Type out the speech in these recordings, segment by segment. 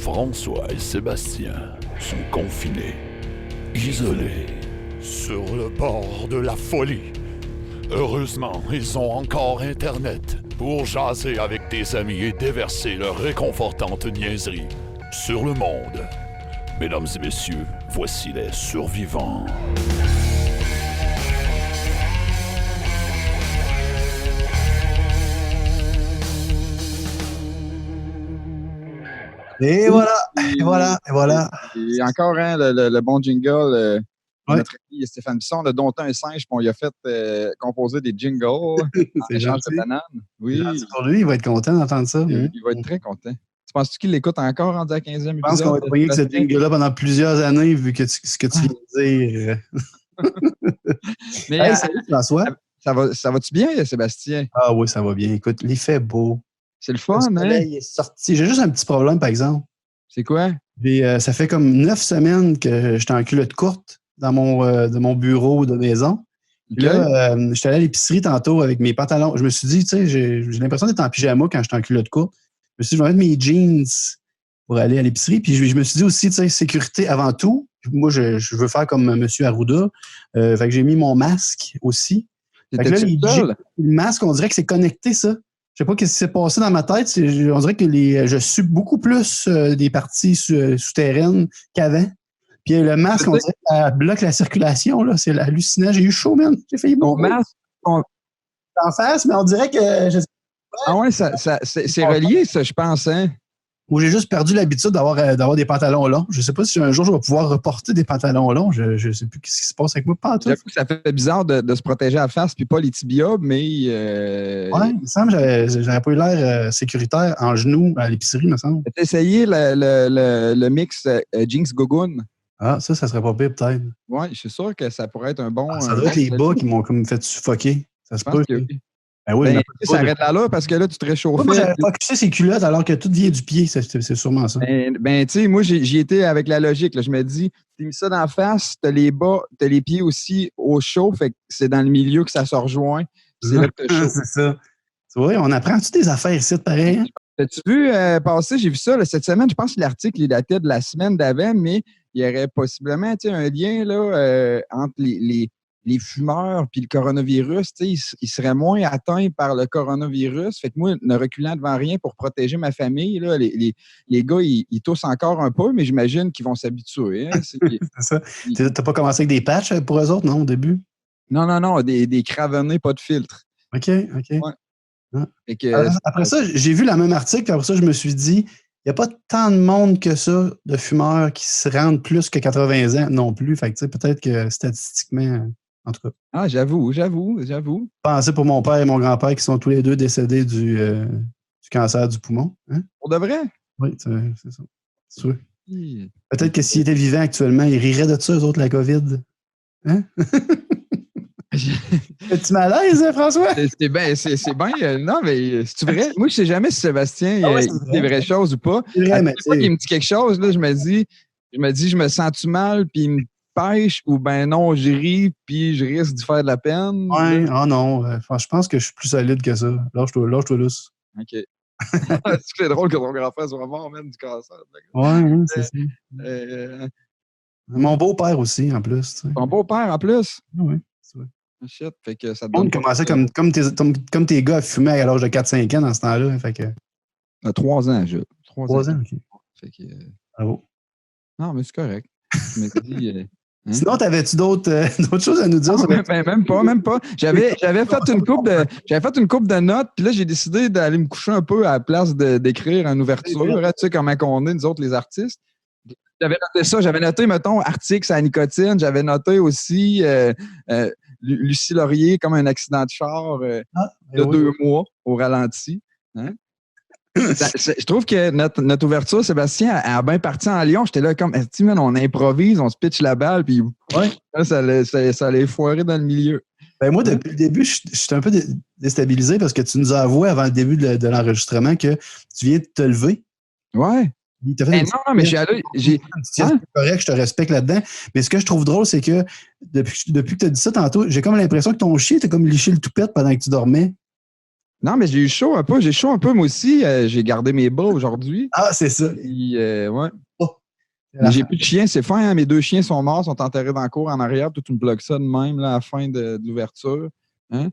François et Sébastien sont confinés, isolés, sur le bord de la folie. Heureusement, ils ont encore Internet pour jaser avec des amis et déverser leurs réconfortantes niaiseries sur le monde. Mesdames et messieurs, voici les survivants. Et voilà, et voilà, et voilà. Et encore le bon jingle de Ouais. notre ami Stéphane Bisson, le Dompteur un singe, puis on lui a fait composer des jingles en C'est échange de gentil. bananes. Oui, Gentil pour lui, il va être content d'entendre ça. il va être très content. Tu penses-tu qu'il l'écoute encore rendu à 15e épisode? Je pense qu'on va être pogné avec ce jingle-là pendant plusieurs années, vu que ce que tu viens de dire. Mais Hey, salut François. ça va-tu bien, Sébastien? Ah oui, ça va bien. Écoute, il fait beau. C'est le Le fun, hein? soleil est sorti. J'ai juste un petit problème, par exemple. C'est quoi? Ça fait comme 9 semaines que j'étais en culotte courte de mon bureau de maison. Puis là, j'étais allé à l'épicerie tantôt avec mes pantalons. Je me suis dit, tu sais, j'ai l'impression d'être en pyjama quand j'étais en culotte courte. Je me suis dit, je vais mettre mes jeans pour aller à l'épicerie. Puis je me suis dit aussi, tu sais, sécurité avant tout. Moi, je veux faire comme M. Arruda. Fait que j'ai mis mon masque aussi. Fait que là, le masque, on dirait que c'est connecté, ça. Je sais pas ce qui s'est passé dans ma tête. On dirait que je suis beaucoup plus des parties souterraines qu'avant. Puis le masque, on dirait que ça bloque la circulation. Là. C'est hallucinant. J'ai eu chaud, man. J'ai failli mourir. Ton masque? En face, mais on dirait que... Ah ouais, c'est relié, ça, je pense, hein? Ou j'ai juste perdu l'habitude d'avoir des pantalons longs. Je sais pas si un jour je vais pouvoir reporter des pantalons longs. Je sais plus ce qui se passe avec moi. Pas tout. J'avoue que ça fait bizarre de se protéger à la face puis pas les tibias, mais... Ouais, il me semble que j'aurais pas eu l'air sécuritaire en genoux à l'épicerie, il me semble. T'as essayé le mix jeans gogoon? Ah, ça serait pas pire, peut-être. Oui, je suis sûr que ça pourrait être un bon... ça doit être les bas qui m'ont comme fait suffoquer. Ça se peut. Ben oui, ça arrête là parce que là, tu te réchauffais. Moi, j'avais pas couché ces culottes alors que tout vient du pied. C'est sûrement ça. Ben tu sais, moi, j'y étais avec la logique. Là. Je me dis, t'as mis ça dans la face, t'as les bas, t'as les pieds aussi au chaud, fait que c'est dans le milieu que ça se rejoint. C'est là que t'as chaud. C'est ça. Tu vois, on apprend-tu des affaires ici, pareil? Hein? As-tu vu passer, j'ai vu ça là, cette semaine, je pense que l'article il datait de la semaine d'avant, mais il y aurait possiblement un lien là, entre les fumeurs puis le coronavirus, ils seraient moins atteints par le coronavirus. Fait que moi, ne reculant devant rien pour protéger ma famille, là, les gars, ils toussent encore un peu, mais j'imagine qu'ils vont s'habituer. Hein. C'est ça. T'as pas commencé avec des patchs pour eux autres, non, au début? Non, des cravennés, pas de filtre. OK. Ouais. Ah. Que, après ça, j'ai vu le même article, puis après ça, je me suis dit, il n'y a pas tant de monde que ça, de fumeurs, qui se rendent plus que 80 ans non plus. Fait que peut-être que statistiquement... En tout cas. Ah, j'avoue. Pensez pour mon père et mon grand-père qui sont tous les deux décédés du cancer du poumon. Hein? Pour de vrai? Oui, c'est ça. C'est sûr. Peut-être que s'ils étaient vivants actuellement, ils riraient de ça, eux autres, la COVID. Hein? Es-tu malaise, François? C'est bien. Non, mais c'est vrai. Moi, je sais jamais si Sébastien il dit des vraies choses ou pas. C'est vrai, mais il me dit quelque chose, là, je me dis, je me sens-tu mal, puis il me pêche ou ben non, je ris puis je risque d'y faire de la peine. Ouais, non. Je pense que je suis plus solide que ça. Lâche-toi lousse. OK. C'est drôle que ton grand-père soit mort même du cancer. Ouais, c'est ça. Mon beau-père aussi, en plus. T'sais. Ton beau-père, en plus? Oui, c'est vrai. Shit, fait que ça te donne... On commençait comme tes gars à fumer à l'âge de 4-5 ans dans ce temps-là. Fait que... 3 ans, je. 3 ans, OK. Fait que... Bravo. Non, mais c'est correct. Je me dis... Sinon, t'avais-tu d'autres choses à nous dire? Même pas. J'avais fait une couple de notes, puis là, j'ai décidé d'aller me coucher un peu à la place d'écrire en ouverture. Tu sais comment on est, nous autres, les artistes. J'avais noté ça. J'avais noté, mettons, article sur la nicotine. J'avais noté aussi Lucie Laurier comme un accident de char de 2 mois au ralenti. Hein? Je trouve que notre ouverture, Sébastien, a bien parti en Lyon. J'étais là comme, on improvise, on se pitch la balle, puis ça allait foirer dans le milieu. Ben moi, depuis le début, je suis un peu déstabilisé parce que tu nous as avoué avant le début de l'enregistrement que tu viens de te lever. Ouais. Non, mais je suis allé. C'est correct, je te respecte là-dedans. Mais ce que je trouve drôle, c'est que depuis que tu as dit ça tantôt, j'ai comme l'impression que ton chien t'a comme liché le toupette pendant que tu dormais. Non, mais j'ai eu chaud un peu. J'ai chaud un peu, moi aussi. J'ai gardé mes bas aujourd'hui. Ah, c'est ça. Puis, ouais. Oh. Mais j'ai plus de chiens, c'est fin. Hein? Mes 2 chiens sont morts, sont enterrés dans le cour en arrière. Puis tu me bloques ça de même là, à la fin de l'ouverture. Hein?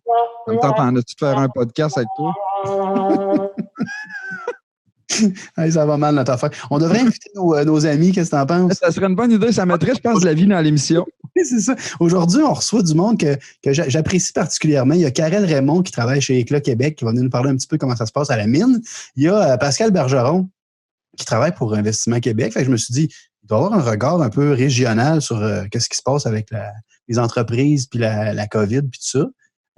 En même temps, t'en as-tu de faire un podcast avec toi? Hey, ça va mal notre affaire. On devrait inviter nos amis, qu'est-ce que t'en penses? Ça serait une bonne idée. Ça mettrait, je pense, de la vie dans l'émission. Oui, c'est ça. Aujourd'hui, on reçoit du monde que j'apprécie particulièrement. Il y a Karel Raymond qui travaille chez Éclat Québec, qui va venir nous parler un petit peu comment ça se passe à la mine. Il y a Pascal Bergeron qui travaille pour Investissement Québec. Fait que je me suis dit, il doit y avoir un regard un peu régional sur qu'est-ce qui se passe avec les entreprises, puis la COVID, puis tout ça.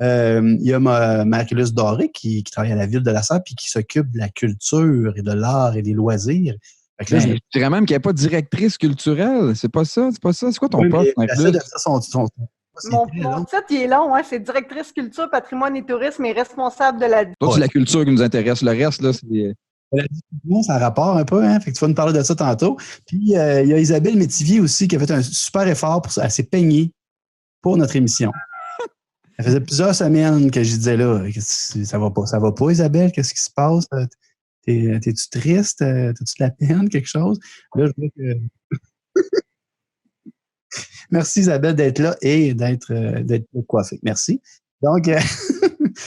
Il y a Marie-Luce Doré qui travaille à la Ville de la Sarre puis qui s'occupe de la culture et de l'art et des loisirs. Fait que là, Je dirais même qu'il n'y a pas de directrice culturelle. C'est pas ça? C'est pas ça? C'est quoi ton oui, poste, mais Marie-Luce? Mon titre, il est long. Hein? C'est directrice culture, patrimoine et tourisme et responsable de la... Toi, c'est la culture qui nous intéresse. Le reste, là, c'est... La diffusion, ça rapporte un peu, hein? Fait que tu vas nous parler de ça tantôt. Puis, il y a Isabelle Métivier aussi qui a fait un super effort pour ça. Elle s'est peignée pour notre émission. Ça faisait plusieurs semaines que je disais là, ça va pas, Isabelle, qu'est-ce qui se passe? T'es-tu triste? T'as-tu de la peine, quelque chose? Là, je vois que. Merci Isabelle d'être là et d'être coiffée. Merci. Donc,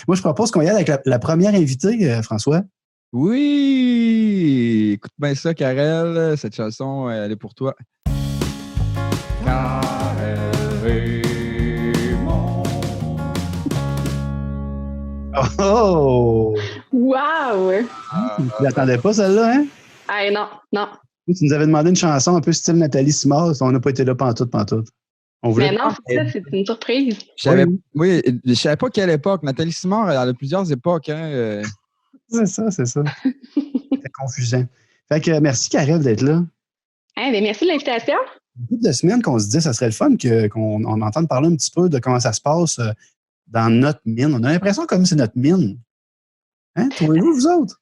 moi, je propose qu'on y aille avec la première invitée, François. Oui! Écoute bien ça, Karel. Cette chanson, elle est pour toi. Karel Raymond. Oh! Wow! Tu l'attendais pas, celle-là, hein? Ah non. Tu nous avais demandé une chanson un peu style Nathalie Simard, on n'a pas été là pantoute. On voulait... Mais non, c'est ça, c'est une surprise. Oui, je savais pas quelle époque. Nathalie Simard, elle a plusieurs époques. Hein? C'est ça. C'est confusant. Fait que merci, Karel, d'être là. Ben, merci de l'invitation. Beaucoup de semaines qu'on se disait, ça serait le fun qu'on entende parler un petit peu de comment ça se passe dans notre mine. On a l'impression comme c'est notre mine. Hein? Trouvez-vous, vous autres?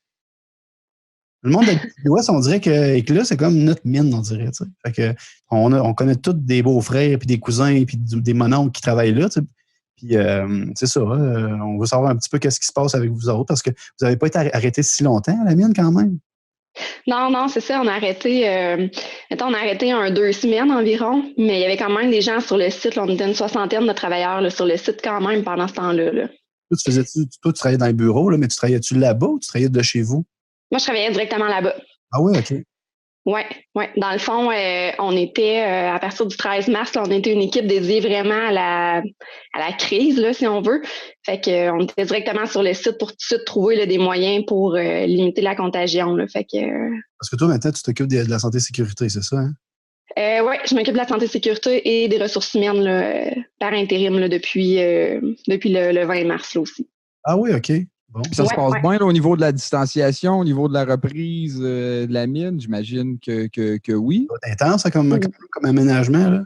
Le monde de l'Ouest, on dirait que là, c'est comme notre mine, on dirait. T'sais. Fait que on connaît tous des beaux-frères, puis des cousins, puis des mononcles qui travaillent là. T'sais. Puis c'est ça. On veut savoir un petit peu qu'est-ce qui se passe avec vous autres, parce que vous n'avez pas été arrêtés si longtemps à la mine quand même. Non, c'est ça. On a arrêté, on a arrêté 2 semaines environ, mais il y avait quand même des gens sur le site. Là, on était une 60aine de travailleurs là, sur le site quand même pendant ce temps-là. Là. Toi, tu travaillais dans les bureaux, là, mais tu travaillais-tu là-bas ou tu travaillais de chez vous? Moi, je travaillais directement là-bas. Ah oui, OK. Oui. Dans le fond, on était, à partir du 13 mars, là, on était une équipe dédiée vraiment à la crise, là, si on veut. Fait que on était directement sur le site pour tout de suite trouver là, des moyens pour limiter la contagion. Là. Fait que, Parce que toi, maintenant, tu t'occupes de la santé et sécurité, c'est ça, hein? Oui, je m'occupe de la santé et sécurité et des ressources humaines là, par intérim là, depuis le 20 mars là, aussi. Ah oui, OK. Bon. Ça se passe bien là, au niveau de la distanciation, au niveau de la reprise de la mine, j'imagine que oui. C'est intense, ça, comme aménagement, là.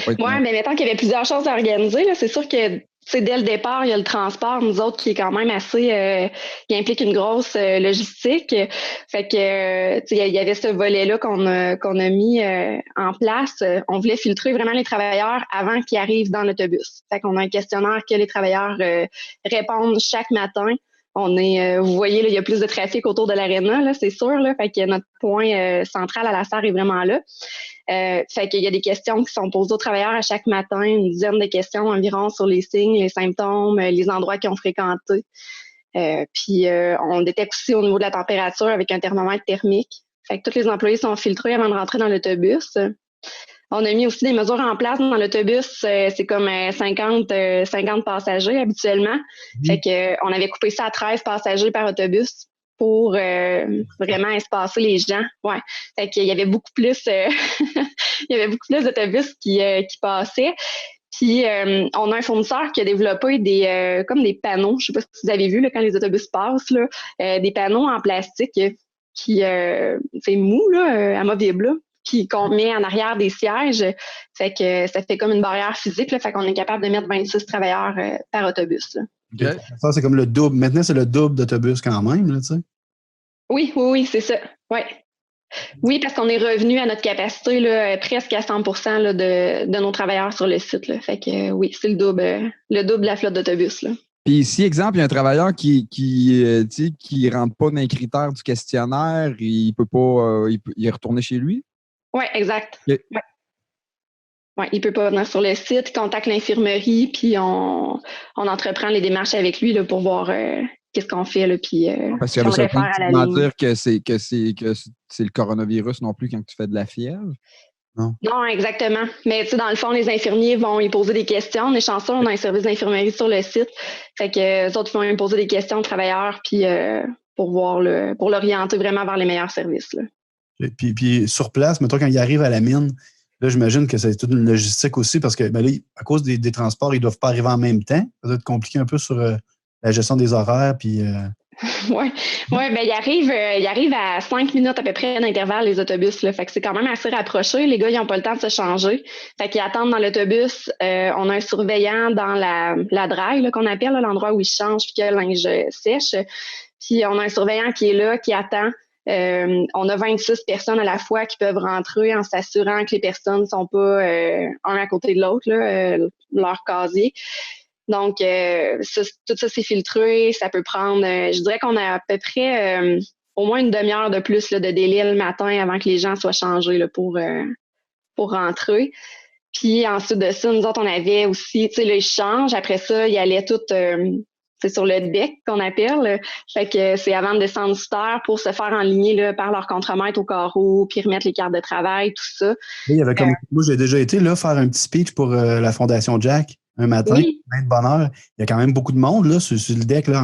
Oui, mais mettons qu'il y avait plusieurs choses à organiser. Là. C'est sûr que dès le départ, il y a le transport, nous autres, qui est quand même assez... qui implique une grosse logistique. Fait que il y avait ce volet-là qu'on a mis en place. On voulait filtrer vraiment les travailleurs avant qu'ils arrivent dans l'autobus. Fait qu'on a un questionnaire que les travailleurs répondent chaque matin. Vous voyez, là, il y a plus de trafic autour de l'aréna, là, c'est sûr. Là, fait que notre point central à la SAR est vraiment là. Fait qu'il y a des questions qui sont posées aux travailleurs à chaque matin, une dizaine de questions environ sur les signes, les symptômes, les endroits qu'ils ont fréquentés. Puis on détecte aussi au niveau de la température avec un thermomètre thermique. Fait que tous les employés sont filtrés avant de rentrer dans l'autobus. On a mis aussi des mesures en place dans l'autobus. C'est comme 50 passagers habituellement. Fait que on avait coupé ça à 13 passagers par autobus pour vraiment espacer les gens. Ouais. Fait qu'il y avait beaucoup plus d'autobus qui passaient. Puis on a un fournisseur qui a développé des comme des panneaux. Je sais pas si vous avez vu là, quand les autobus passent là, des panneaux en plastique qui c'est mou là, amovible là, qu'on met en arrière des sièges. Fait que ça fait comme une barrière physique. Là, fait qu'on est capable de mettre 26 travailleurs par autobus. Là. Okay. Ça, c'est comme le double. Maintenant, c'est le double d'autobus quand même, là, tu sais. Oui, c'est ça. Ouais. Oui, parce qu'on est revenu à notre capacité là, presque à 100% là, de nos travailleurs sur le site. Là. Fait que oui, c'est le double de la flotte d'autobus. Là. Puis si, exemple, il y a un travailleur qui rentre pas dans les critères du questionnaire, il peut pas il est retourné chez lui? Oui, exact. OK. Ouais. Ouais, il peut pas venir sur le site, il contacte l'infirmerie, puis on entreprend les démarches avec lui là, pour voir qu'est-ce qu'on fait, là, puis Parce que on le ça veut réfère à la pas ligne. dire que c'est le coronavirus non plus quand tu fais de la fièvre. Non, exactement. Mais tu sais, dans le fond, les infirmiers vont y poser des questions. On est chanceux, on a un service d'infirmerie sur le site. Fait que eux autres vont y poser des questions aux travailleurs puis pour l'orienter vraiment vers les meilleurs services. Là. Puis sur place, mettons, quand ils arrivent à la mine, là, j'imagine que c'est toute une logistique aussi parce que là, à cause des transports, ils ne doivent pas arriver en même temps. Ça doit être compliqué un peu sur la gestion des horaires. Puis, Oui, ben, il arrive à 5 minutes à peu près d'intervalle, les autobus. Là. Fait que c'est quand même assez rapproché. Les gars, ils n'ont pas le temps de se changer. Fait qu'ils attendent dans l'autobus. On a un surveillant dans la draille, là, qu'on appelle, là, l'endroit où ils changent puis que le linge sèche. Puis on a un surveillant qui est là, qui attend. On a 26 personnes à la fois qui peuvent rentrer en s'assurant que les personnes ne sont pas un à côté de l'autre, là, leur casier. Donc, tout ça, c'est filtré. Ça peut prendre, je dirais qu'on a à peu près au moins une demi-heure de plus là, de délai le matin avant que les gens soient changés là, pour rentrer. Puis ensuite de ça, nous autres, on avait aussi, tu sais, là, ils changent. Après ça, ils allaient tout, c'est sur le deck qu'on appelle. Fait que c'est avant de descendre sous terre pour se faire enligner là, par leur contremaître au carreau, puis remettre les cartes de travail, tout ça. là, il y avait comme moi, j'ai déjà été là faire un petit speech pour la Fondation Jack un matin, Oui. plein de bonheur. Il y a quand même beaucoup de monde là, sur le deck, là,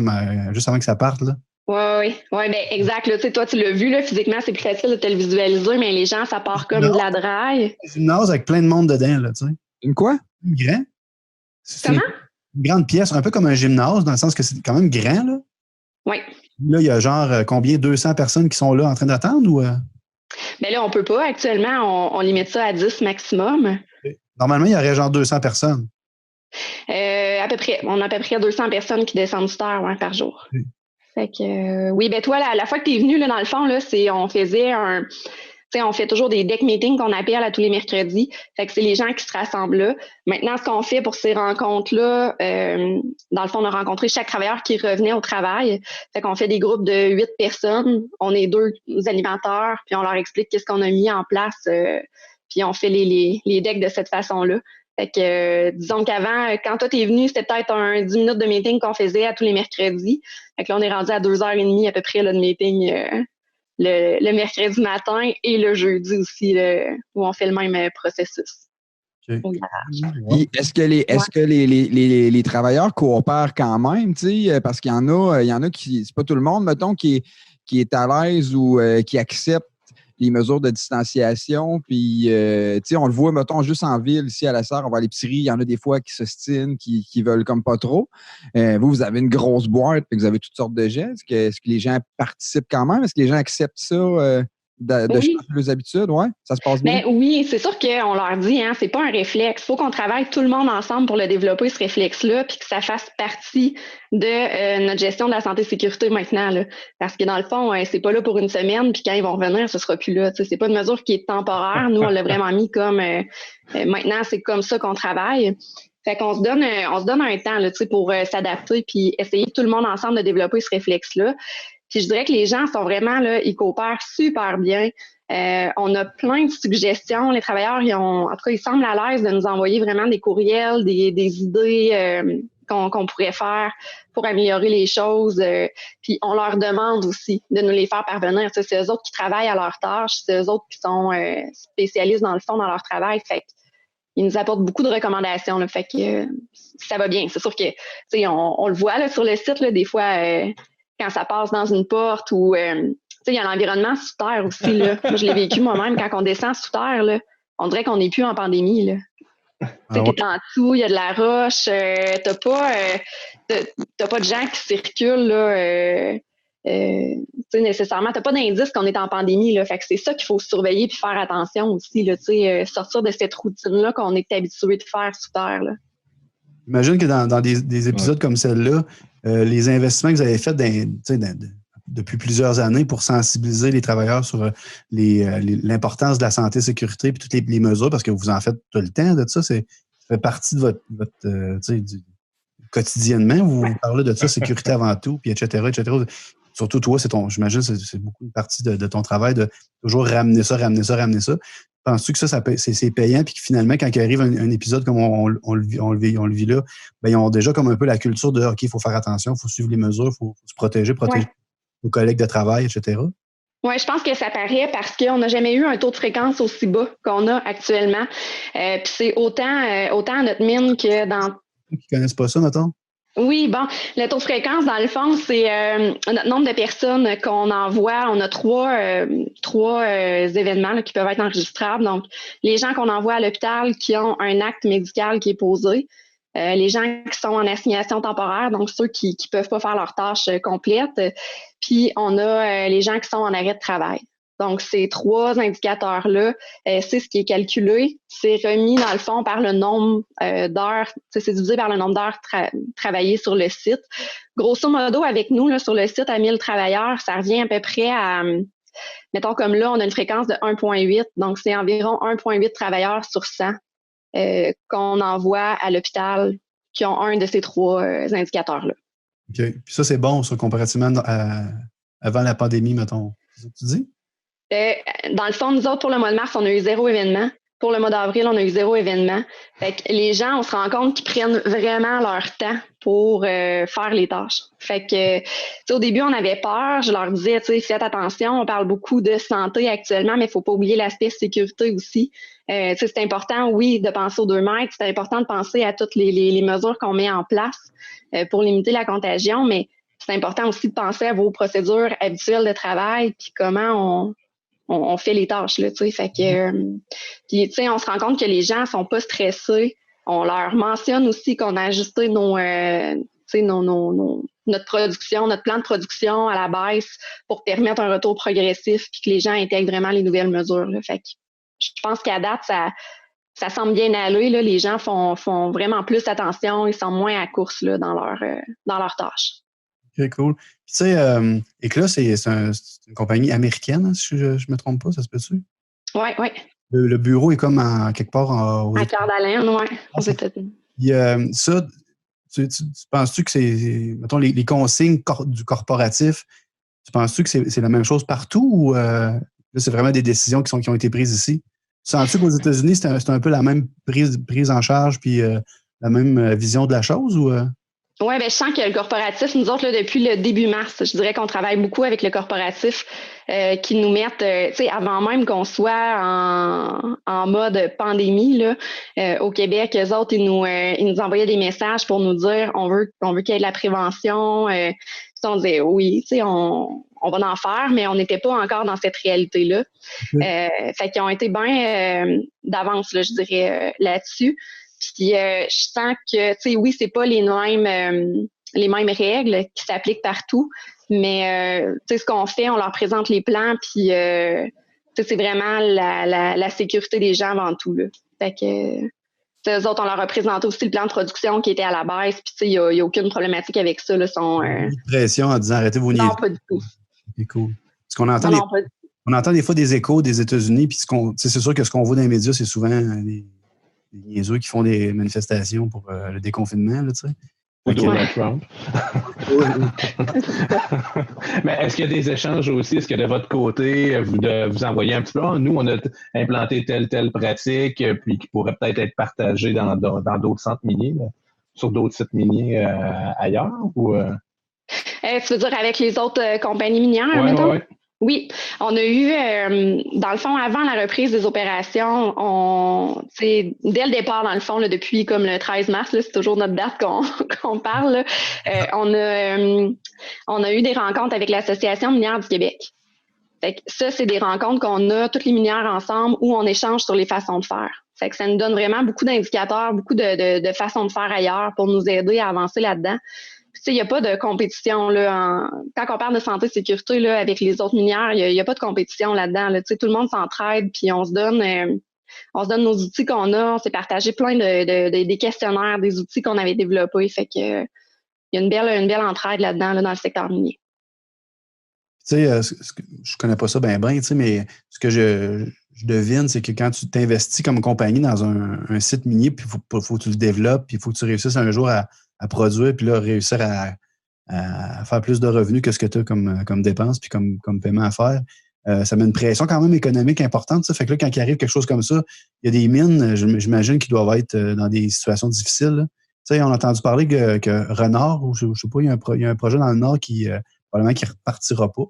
juste avant que ça parte. Là. Oui, ben exact. Là, toi, tu l'as vu, là, physiquement, c'est plus facile de te le visualiser, mais les gens, ça part comme de la draille. Un gymnase avec plein de monde dedans, là, tu sais. Une quoi? Grand. Comment? Une grande pièce, un peu comme un gymnase, dans le sens que c'est quand même grand, là. Oui. Là, il y a genre combien? 200 personnes qui sont là en train d'attendre ou? Ben là, on peut pas. Actuellement, on limite ça à 10 maximum. Normalement, il y aurait genre 200 personnes. À peu près. On a à peu près 200 personnes qui descendent sur terre par jour. Oui. Fait que, oui, ben toi, la fois que tu es venu, là, dans le fond, là, on fait toujours des deck meetings qu'on appelle à tous les mercredis. Fait que c'est les gens qui se rassemblent là. Maintenant, ce qu'on fait pour ces rencontres-là, dans le fond, on a rencontré chaque travailleur qui revenait au travail. Fait qu'on fait des groupes de 8 personnes. On est 2 animateurs, puis on leur explique qu'est-ce qu'on a mis en place, puis on fait les decks de cette façon-là. Fait que, disons qu'avant, quand toi t'es venu, c'était peut-être un 10 minutes de meeting qu'on faisait à tous les mercredis. Fait que là, on est rendu à 2h30 à peu près là, de meeting le mercredi matin et le jeudi aussi, là, où on fait le même processus. Okay. Au garage. Puis, est-ce que les travailleurs coopèrent quand même, tu sais, parce qu'il y en a qui, c'est pas tout le monde, mettons, qui est à l'aise ou qui accepte les mesures de distanciation. Puis, tu sais, on le voit, mettons, juste en ville, ici à la Sarre, on va à l'épicerie, il y en a des fois qui s'ostinent, qui veulent comme pas trop. Vous avez une grosse boîte, puis vous avez toutes sortes de gestes. Est-ce que les gens participent quand même? Est-ce que les gens acceptent ça? De changer leurs habitudes, ouais? Ça se passe bien? Ben oui, c'est sûr qu'on leur dit, hein, c'est pas un réflexe. Il faut qu'on travaille tout le monde ensemble pour le développer, ce réflexe-là, puis que ça fasse partie de notre gestion de la santé-sécurité maintenant. Là. Parce que dans le fond, c'est pas là pour une semaine, puis quand ils vont revenir, ce sera plus là. T'sais, c'est pas une mesure qui est temporaire. Nous, on l'a vraiment mis comme maintenant, c'est comme ça qu'on travaille. Fait qu'on se donne un temps là, pour s'adapter puis essayer tout le monde ensemble de développer ce réflexe-là. Puis je dirais que les gens sont vraiment, là, ils coopèrent super bien. On a plein de suggestions. Les travailleurs, en tout cas, ils semblent à l'aise de nous envoyer vraiment des courriels, des idées qu'on pourrait faire pour améliorer les choses. Puis on leur demande aussi de nous les faire parvenir. Tu sais, c'est eux autres qui travaillent à leur tâche, c'est eux autres qui sont spécialistes dans le fond dans leur travail. Fait ils nous apportent beaucoup de recommandations. Là, fait que ça va bien. C'est sûr que on le voit là, sur le site, là, des fois, quand ça passe dans une porte ou il y a l'environnement sous terre aussi. Là. Moi, je l'ai vécu moi-même quand on descend sous terre. Là, on dirait qu'on n'est plus en pandémie. Là. T'es en dessous, il y a de la roche, t'as pas de gens qui circulent là, nécessairement. T'as pas d'indice qu'on est en pandémie. Là, fait que c'est ça qu'il faut surveiller puis faire attention aussi. Là, sortir de cette routine-là qu'on est habitué de faire sous terre. Là. J'imagine que dans des épisodes comme celle-là, les investissements que vous avez faits depuis plusieurs années pour sensibiliser les travailleurs sur l'importance de la santé, sécurité et toutes les mesures, parce que vous en faites tout le temps de ça, ça fait partie de quotidiennement, vous parlez de ça, sécurité avant tout, puis etc., etc. Surtout toi, j'imagine, c'est beaucoup une partie de ton travail de toujours ramener ça. Penses-tu que c'est payant, puis que finalement, quand il arrive un épisode comme on le vit là, ben, ils ont déjà comme un peu la culture de OK, il faut faire attention, il faut suivre les mesures, il faut se protéger nos collègues de travail, etc. Oui, je pense que ça paraît parce qu'on n'a jamais eu un taux de fréquence aussi bas qu'on a actuellement. Puis c'est autant à notre mine que dans... Qui ne connaissent pas ça, mettons? Oui, bon, le taux de fréquence, dans le fond, c'est notre nombre de personnes qu'on envoie. On a trois événements là, qui peuvent être enregistrables. Donc, les gens qu'on envoie à l'hôpital qui ont un acte médical qui est posé, les gens qui sont en assignation temporaire, donc ceux qui peuvent pas faire leur tâche complète, puis on a les gens qui sont en arrêt de travail. Donc, ces trois indicateurs-là, c'est ce qui est calculé. C'est remis, dans le fond, par le nombre d'heures, c'est divisé par le nombre d'heures travaillées sur le site. Grosso modo, avec nous, là, sur le site, à 1000 travailleurs, ça revient à peu près à, mettons comme là, on a une fréquence de 1,8, donc c'est environ 1,8 travailleurs sur 100 qu'on envoie à l'hôpital qui ont un de ces trois indicateurs-là. OK. Puis ça, c'est bon, ça, comparativement avant la pandémie, mettons. C'est ça que tu dis? Dans le fond, nous autres, pour le mois de mars, on a eu 0 événement. Pour le mois d'avril, on a eu 0 événement. Fait que les gens, on se rend compte qu'ils prennent vraiment leur temps pour faire les tâches. Fait que, au début, on avait peur. Je leur disais, faites attention. On parle beaucoup de santé actuellement, mais il faut pas oublier l'aspect sécurité aussi. C'est important, oui, de penser aux 2 mètres. C'est important de penser à toutes les mesures qu'on met en place pour limiter la contagion, mais c'est important aussi de penser à vos procédures habituelles de travail puis comment on fait les tâches, là, tu sais. Fait que, puis, tu sais, on se rend compte que les gens sont pas stressés. On leur mentionne aussi qu'on a ajusté notre production, notre plan de production à la baisse pour permettre un retour progressif puis que les gens intègrent vraiment les nouvelles mesures, là. Fait que je pense qu'à date, ça semble bien aller, là. Les gens font vraiment plus attention. Ils sont moins à course, là, dans leurs tâches. OK, cool. Puis, tu sais, Éclat, c'est une compagnie américaine, hein, si je ne me trompe pas, ça se peut-tu? Oui, oui. Le bureau est comme quelque part à Cœur-d'Alene, oui, aux États-Unis. Ça, tu penses-tu que c'est, mettons, les consignes du corporatif, tu penses-tu que c'est la même chose partout ou là, c'est vraiment des décisions qui ont été prises ici? Sens-tu qu'aux États-Unis, c'est un peu la même prise en charge puis la même vision de la chose ou... Oui, je sens que le corporatif, nous autres, là, depuis le début mars, je dirais qu'on travaille beaucoup avec le corporatif qui nous mettent, avant même qu'on soit en mode pandémie, là, au Québec, eux autres, ils nous envoyaient des messages pour nous dire on veut qu'il y ait de la prévention. On disait oui, on va en faire, mais on n'était pas encore dans cette réalité-là. Fait qu'ils ont été bien d'avance, là, je dirais, là-dessus. Puis je sens que, oui, c'est pas les mêmes règles qui s'appliquent partout, mais ce qu'on fait, on leur présente les plans, puis c'est vraiment la sécurité des gens avant tout, là. Fait que eux autres, on leur a présenté aussi le plan de production qui était à la baisse, puis il n'y a aucune problématique avec ça. Là, pression en disant arrêtez vos niaiseries. Non, pas du tout. C'est cool. Parce qu'on entend, on entend des fois des échos des États-Unis, puis c'est sûr que ce qu'on voit dans les médias, c'est souvent des niaiseux qui font des manifestations pour le déconfinement, là, tu sais. Ou Donald Trump. Mais est-ce qu'il y a des échanges aussi? Est-ce que de votre côté, vous envoyez un petit peu, nous, on a implanté telle pratique, puis qui pourrait peut-être être partagée dans d'autres centres miniers, là, sur d'autres sites miniers ailleurs? Ou, tu veux dire avec les autres compagnies minières, mettons? Ouais. Oui, on a eu, dans le fond, avant la reprise des opérations, dès le départ, dans le fond, là, depuis comme le 13 mars, là, c'est toujours notre date qu'on parle, là, on a eu des rencontres avec l'Association minière du Québec. Fait que ça, c'est des rencontres qu'on a, toutes les minières ensemble, où on échange sur les façons de faire. Fait que ça nous donne vraiment beaucoup d'indicateurs, beaucoup de façons de faire ailleurs pour nous aider à avancer là-dedans. Il n'y a pas de compétition. Là, quand on parle de santé et sécurité là, avec les autres minières, il n'y a pas de compétition là-dedans. Là. Tout le monde s'entraide, puis on se donne nos outils qu'on a. On s'est partagé plein des questionnaires, des outils qu'on avait développés. Fait que il y a une belle entraide là-dedans là, dans le secteur minier. Tu sais, je connais pas ça bien, mais ce que je devine, c'est que quand tu t'investis comme compagnie dans un site minier, puis il faut que tu le développes, puis il faut que tu réussisses un jour à produire, puis là, réussir à faire plus de revenus que ce que tu as comme dépense, puis comme paiement à faire. Ça met une pression quand même économique importante. Ça fait que là, quand il arrive quelque chose comme ça, il y a des mines, j'imagine, qui doivent être dans des situations difficiles. Là. Tu sais, on a entendu parler que Renard, ou je sais pas, il y a un projet dans le Nord qui probablement qui repartira pas.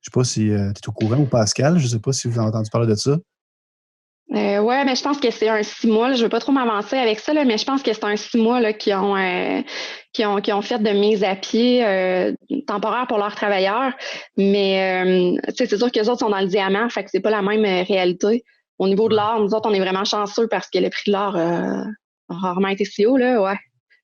Je sais pas si tu es au courant ou Pascal, je sais pas si vous avez entendu parler de ça. Ouais, mais je pense que c'est un 6 mois. Là. Je veux pas trop m'avancer avec ça, là, mais je pense que c'est un 6 mois là, qui ont fait de mise à pied temporaire pour leurs travailleurs. Mais c'est sûr que les autres sont dans le diamant, fait que c'est pas la même réalité. Au niveau de l'or, nous autres, on est vraiment chanceux parce que le prix de l'or a rarement été si haut, là, ouais.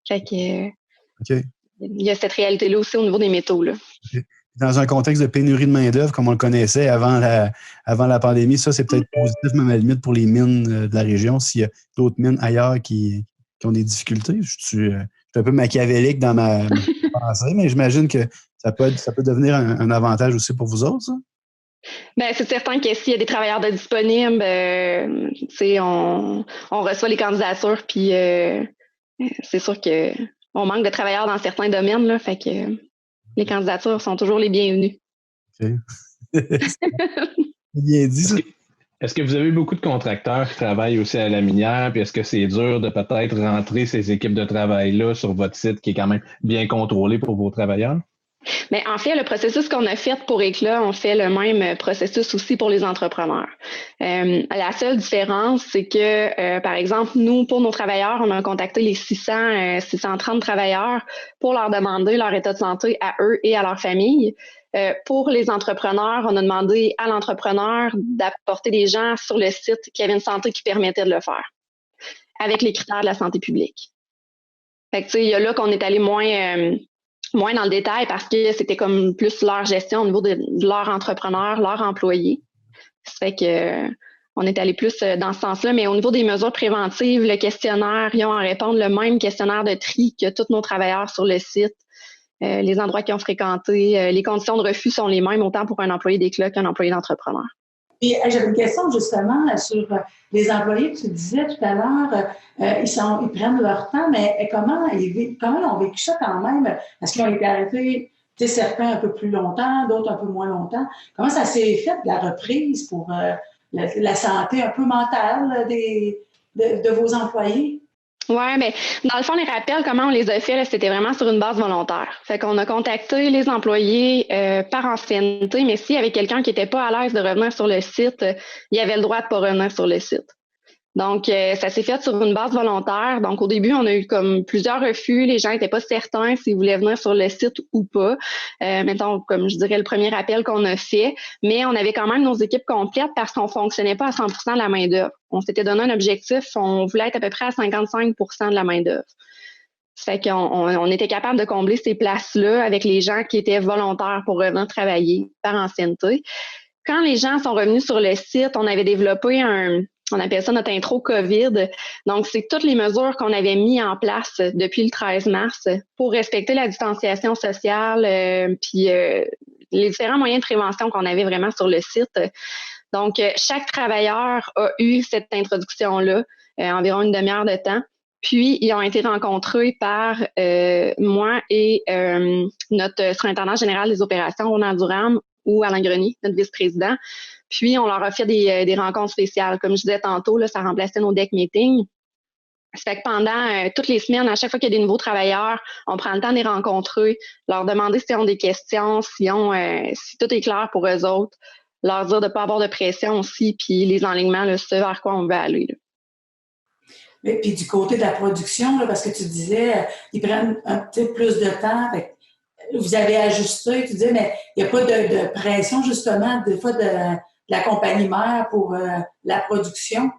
Fait que OK. il y a cette réalité-là aussi au niveau des métaux, là. Okay. Dans un contexte de pénurie de main-d'œuvre, comme on le connaissait avant la pandémie, ça, c'est peut-être positif, même à la limite, pour les mines de la région, s'il y a d'autres mines ailleurs qui ont des difficultés. Je suis un peu machiavélique dans ma pensée, mais j'imagine que ça peut devenir un avantage aussi pour vous autres, ça? Ben, c'est certain que s'il y a des travailleurs de disponibles, on reçoit les candidatures, puis c'est sûr que on manque de travailleurs dans certains domaines, là, fait que les candidatures sont toujours les bienvenues. OK. Bien dit, ça. Est-ce que vous avez beaucoup de contracteurs qui travaillent aussi à la minière, puis est-ce que c'est dur de peut-être rentrer ces équipes de travail-là sur votre site qui est quand même bien contrôlé pour vos travailleurs? Mais en fait, le processus qu'on a fait pour Éclat, on fait le même processus aussi pour les entrepreneurs. La seule différence, c'est que, par exemple, nous, pour nos travailleurs, on a contacté les 630 travailleurs pour leur demander leur état de santé à eux et à leur famille. Pour les entrepreneurs, on a demandé à l'entrepreneur d'apporter des gens sur le site qui avaient une santé qui permettait de le faire, avec les critères de la santé publique. Fait que, tu sais, il y a là qu'on est allé moins dans le détail parce que c'était comme plus leur gestion au niveau de leur entrepreneur, leur employé. Ça fait que on est allé plus dans ce sens-là, mais au niveau des mesures préventives, le questionnaire, ils ont à répondre le même questionnaire de tri que tous nos travailleurs sur le site. Les endroits qu'ils ont fréquentés, les conditions de refus sont les mêmes autant pour un employé d'Éclat qu'un employé d'entrepreneur. Puis j'avais une question justement sur les employés que tu disais tout à l'heure, ils prennent leur temps, mais comment ils ont vécu ça quand même? Parce qu'ils ont été arrêtés, tu sais, certains un peu plus longtemps, d'autres un peu moins longtemps. Comment ça s'est fait la reprise pour la santé un peu mentale de vos employés? Oui, mais dans le fond, les rappels, comment on les a fait, là, c'était vraiment sur une base volontaire. Fait qu'on a contacté les employés par ancienneté, mais s'il y avait quelqu'un qui n'était pas à l'aise de revenir sur le site, il avait le droit de ne pas revenir sur le site. Donc, ça s'est fait sur une base volontaire. Donc, au début, on a eu comme plusieurs refus. Les gens n'étaient pas certains s'ils voulaient venir sur le site ou pas. Mettons, comme je dirais, le premier appel qu'on a fait. Mais on avait quand même nos équipes complètes parce qu'on fonctionnait pas à 100% de la main-d'œuvre. On s'était donné un objectif. On voulait être à peu près à 55% de la main-d'œuvre. Ça fait qu'on était capable de combler ces places-là avec les gens qui étaient volontaires pour revenir travailler par ancienneté. Quand les gens sont revenus sur le site, on avait développé on appelle ça notre intro COVID. Donc, c'est toutes les mesures qu'on avait mis en place depuis le 13 mars pour respecter la distanciation sociale, puis les différents moyens de prévention qu'on avait vraiment sur le site. Donc, chaque travailleur a eu cette introduction-là, environ une demi-heure de temps. Puis, ils ont été rencontrés par moi et notre surintendant général des opérations, Ronald Durham, ou Alain Grenier, notre vice-président. Puis, on leur a fait des rencontres spéciales. Comme je disais tantôt, là, ça remplaçait nos deck meetings. Ça fait que pendant toutes les semaines, à chaque fois qu'il y a des nouveaux travailleurs, on prend le temps de les rencontrer, leur demander s'ils ont des questions, si tout est clair pour eux autres, leur dire de ne pas avoir de pression aussi, puis les enlignements, là, c'est vers quoi on veut aller. Là. Mais puis du côté de la production, là, parce que tu disais, ils prennent un petit peu plus de temps. Fait vous avez ajusté, tu disais, mais il n'y a pas de pression, justement, des fois de la compagnie mère pour la production?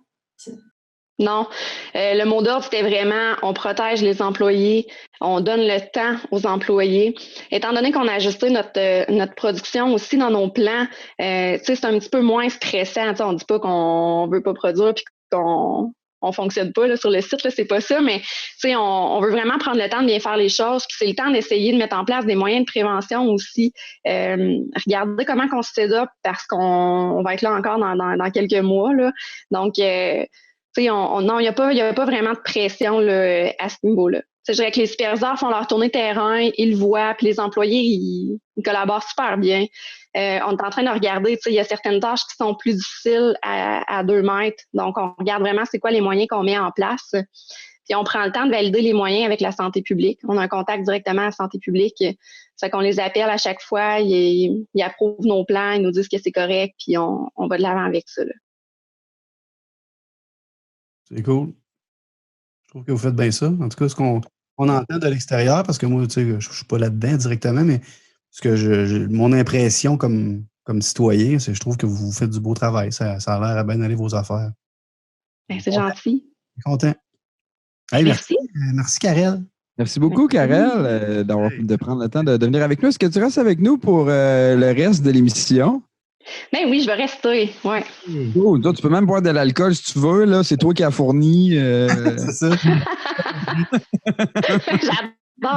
Non. Le mot d'ordre, c'était vraiment on protège les employés, on donne le temps aux employés. Étant donné qu'on a ajusté notre production aussi dans nos plans, c'est un petit peu moins stressant. On ne dit pas qu'on ne veut pas produire puis qu'on on fonctionne pas là, sur le site, là, c'est pas ça, mais on veut vraiment prendre le temps de bien faire les choses, puis c'est le temps d'essayer de mettre en place des moyens de prévention aussi. Regardez comment on se sédupe parce qu'on va être là encore dans quelques mois. Là. Donc, non, il n'y a pas vraiment de pression là, à ce niveau-là. Je dirais que les superviseurs font leur tournée terrain, ils le voient, puis les employés, ils collaborent super bien. On est en train de regarder, il y a certaines tâches qui sont plus difficiles à 2 mètres. Donc, on regarde vraiment c'est quoi les moyens qu'on met en place. Puis, on prend le temps de valider les moyens avec la santé publique. On a un contact directement à la santé publique. Ça fait qu'on les appelle à chaque fois, ils approuvent nos plans, ils nous disent que c'est correct, puis on va de l'avant avec ça. Là. C'est cool. Je trouve que vous faites bien ça. En tout cas, ce qu'on entend de l'extérieur, parce que moi, je ne suis pas là-dedans directement, mais ce que mon impression comme citoyen, c'est que je trouve que vous faites du beau travail. Ça a l'air à bien aller vos affaires. Ben, c'est gentil. Je suis content. Hey, merci. Merci, Karel. Merci beaucoup, Karel, de prendre le temps de venir avec nous. Est-ce que tu restes avec nous pour le reste de l'émission? Ben oui, je vais rester. Ouais. Oh, toi, tu peux même boire de l'alcool si tu veux. Là, c'est toi qui as fourni. C'est ça. J'adore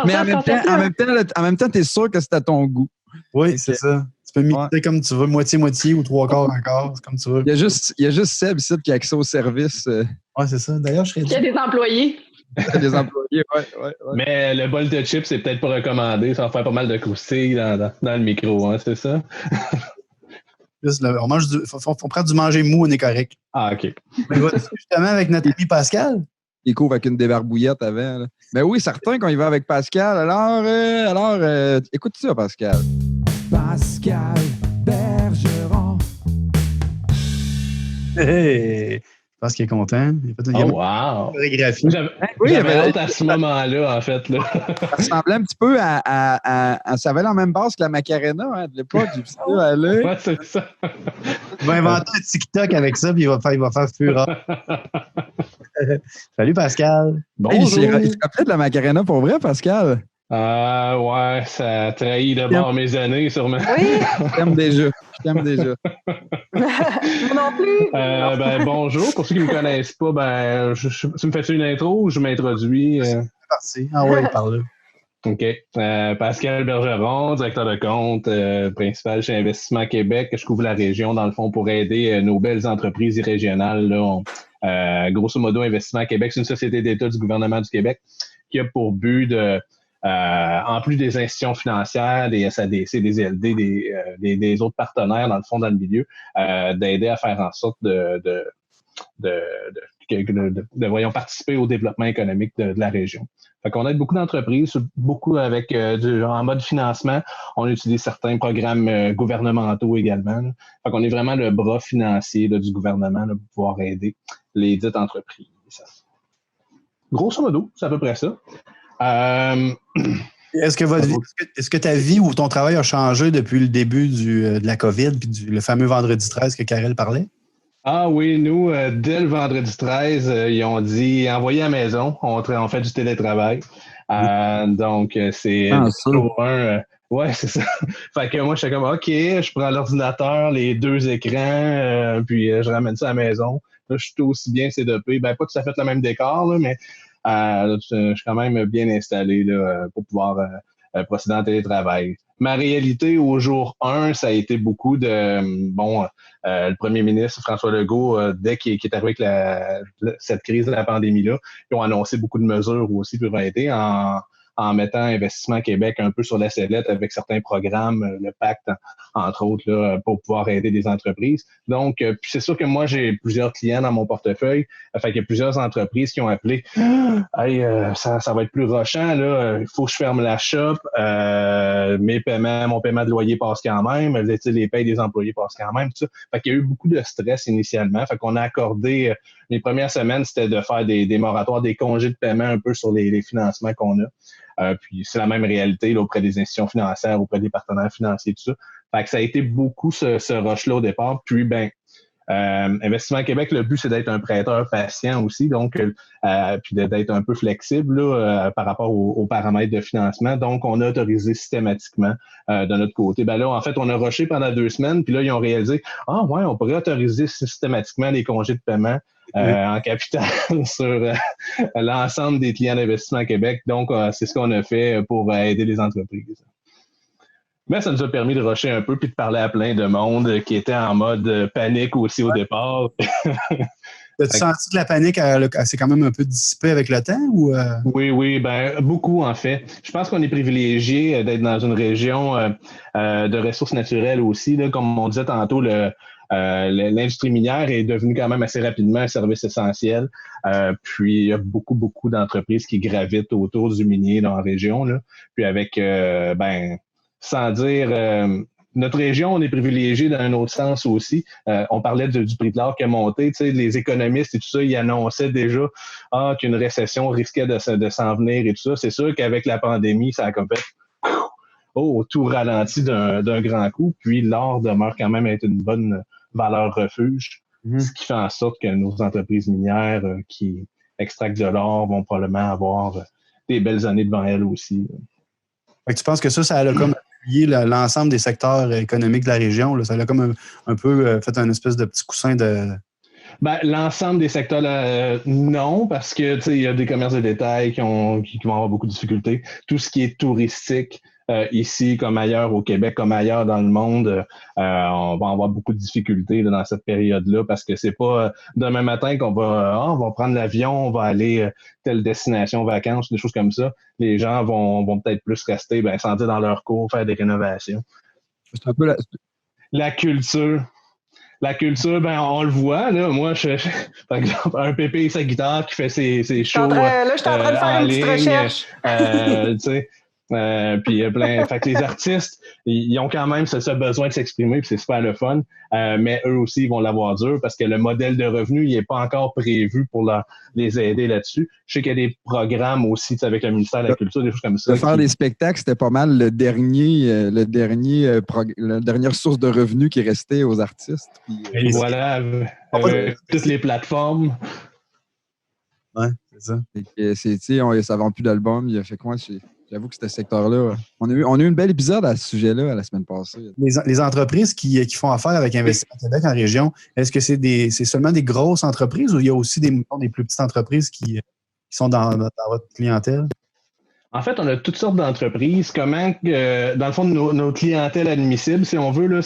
mais ça. en même temps, tu es sûr que c'est à ton goût. Oui, c'est ça. Tu peux mixer comme tu veux, moitié-moitié ou 3/4 encore, c'est comme tu veux. Il y a juste Seb ici qui a accès au service. Oui, c'est ça. D'ailleurs, je serais Il y a des employés. Des employés, ouais. Mais le bol de chips, c'est peut-être pas recommandé. Ça va faire pas mal de croustilles dans le micro, hein, c'est ça? On mange faut prendre du manger mou, on est correct. Ah, OK. Justement, avec notre ami Pascal. Il couvre avec une débarbouillette avant. Là. Ben oui, certain qu'on y va avec Pascal. Alors, écoute ça, Pascal. Pascal Bergeron. Hey! Je pense qu'il est content. Il a wow! chorégraphie. J'avais hâte à ce moment-là, en fait. Là. Ça ressemblait un petit peu à ça avait la même base que la Macarena hein, de l'époque. J'ai vu ça aller. Ouais, c'est ça. Il va inventer un TikTok avec ça, puis il va faire fureur. Salut, Pascal. Bonjour. Il se rappelait de la Macarena pour vrai, Pascal? Ouais, ça a trahi de bord mes années, sûrement. Oui. Je t'aime déjà. Moi non plus. Bonjour. Pour ceux qui ne me connaissent pas, tu me fais une intro ou je m'introduis? C'est parti. Ah ouais, par là. OK. Pascal Bergeron, directeur de compte principal chez Investissement Québec. Je couvre la région, dans le fond, pour aider nos belles entreprises régionales. Là, grosso modo, Investissement Québec, c'est une société d'État du gouvernement du Québec qui a pour but de en plus des institutions financières, des SADC, des LD, des autres partenaires, dans le fond, dans le milieu, d'aider à faire en sorte de participer au développement économique de la région. Fait qu'on aide beaucoup d'entreprises, beaucoup avec en mode financement. On utilise certains programmes gouvernementaux également. Là. Fait qu'on est vraiment le bras financier là, du gouvernement là, pour pouvoir aider les dites entreprises. Grosso modo, c'est à peu près ça. Est-ce que ta vie ou ton travail a changé depuis le début de la COVID puis le fameux vendredi 13 que Karel parlait? Ah oui, nous, dès le vendredi 13, ils ont dit envoyez à la maison, on fait du télétravail. Donc, c'est toujours ouais, c'est ça. Fait que moi, j'étais comme OK, je prends l'ordinateur, les 2 écrans, puis je ramène ça à la maison. Là, je suis aussi bien CDP. Pas tout à fait le même décor, là, mais je suis quand même bien installé là, pour pouvoir procéder en télétravail. Ma réalité au jour 1, ça a été beaucoup de le premier ministre François Legault, dès qu'il est arrivé avec cette crise de la pandémie-là, ils ont annoncé beaucoup de mesures aussi pour aider en mettant Investissement Québec un peu sur la sellette avec certains programmes, le pacte, entre autres, là, pour pouvoir aider des entreprises. Donc, puis c'est sûr que moi, j'ai plusieurs clients dans mon portefeuille. Fait qu'il y a plusieurs entreprises qui ont appelé « Hey, ça va être plus rochant, là. Il faut que je ferme la shop. Mon paiement de loyer passe quand même. Les payes des employés passent quand même. » Tout ça. Fait qu'il y a eu beaucoup de stress initialement. Fait qu'on a accordé... les premières semaines, c'était de faire des moratoires, des congés de paiement un peu sur les financements qu'on a. Puis c'est la même réalité là, auprès des institutions financières, auprès des partenaires financiers, tout ça. Fait que ça a été beaucoup ce rush-là au départ. Puis, Investissement Québec, le but, c'est d'être un prêteur patient aussi, donc puis d'être un peu flexible là, par rapport aux paramètres de financement. Donc, on a autorisé systématiquement de notre côté. Ben là, en fait, on a rushé pendant 2 semaines, puis là, ils ont réalisé, ouais, on pourrait autoriser systématiquement les congés de paiement en capital sur l'ensemble des clients d'Investissement Québec. Donc, c'est ce qu'on a fait pour aider les entreprises. Mais ça nous a permis de rusher un peu puis de parler à plein de monde qui était en mode panique aussi au départ. As-tu senti que la panique s'est quand même un peu dissipée avec le temps? Ou Oui, ben beaucoup en fait. Je pense qu'on est privilégié d'être dans une région de ressources naturelles aussi. Là, comme on disait tantôt, l'industrie minière est devenue quand même assez rapidement un service essentiel. Puis il y a beaucoup d'entreprises qui gravitent autour du minier dans la région. Là. Puis avec sans dire, notre région, on est privilégié dans un autre sens aussi. On parlait du prix de l'or qui a monté. Tu sais, les économistes et tout ça, ils annonçaient déjà qu'une récession risquait de s'en venir et tout ça. C'est sûr qu'avec la pandémie, ça a comme fait tout ralenti d'un grand coup. Puis l'or demeure quand même être une bonne valeur refuge, ce qui fait en sorte que nos entreprises minières qui extractent de l'or vont probablement avoir des belles années devant elles aussi. Fait que tu penses que ça a comme appuyé l'ensemble des secteurs économiques de la région? Là, ça a comme un peu fait un espèce de petit coussin de... Ben, l'ensemble des secteurs, non, parce que il y a des commerces de détail qui vont avoir beaucoup de difficultés. Tout ce qui est touristique, ici comme ailleurs au Québec, comme ailleurs dans le monde, on va avoir beaucoup de difficultés là, dans cette période-là parce que c'est pas demain matin qu'on va prendre l'avion, on va aller telle destination vacances, des choses comme ça. Les gens vont peut-être plus rester, sans dire dans leur cours, faire des rénovations. C'est un peu la culture. La culture, on le voit, là. Moi, par exemple, un Pépé et sa guitare qui fait ses shows. Là, je suis en train de faire une petite recherche. Tu sais. Puis fait que les artistes, ils ont quand même ce besoin de s'exprimer, puis c'est super le fun. Mais eux aussi, ils vont l'avoir dur parce que le modèle de revenu, il n'est pas encore prévu pour les aider là-dessus. Je sais qu'il y a des programmes aussi avec le ministère de la Culture, des choses comme ça. Faire des spectacles, c'était pas mal la dernière source de revenus qui restait aux artistes. Puis, voilà, toutes les plateformes. Ouais, c'est ça. Ça vend plus d'albums. Il a fait quoi? J'avoue que c'était ce secteur-là. On a eu un bel épisode à ce sujet-là la semaine passée. Les entreprises qui font affaire avec Investissement Québec en région, est-ce que c'est seulement des grosses entreprises ou il y a aussi des plus petites entreprises qui sont dans votre clientèle? En fait, on a toutes sortes d'entreprises. Dans le fond, nos clientèles admissibles, si on veut, là,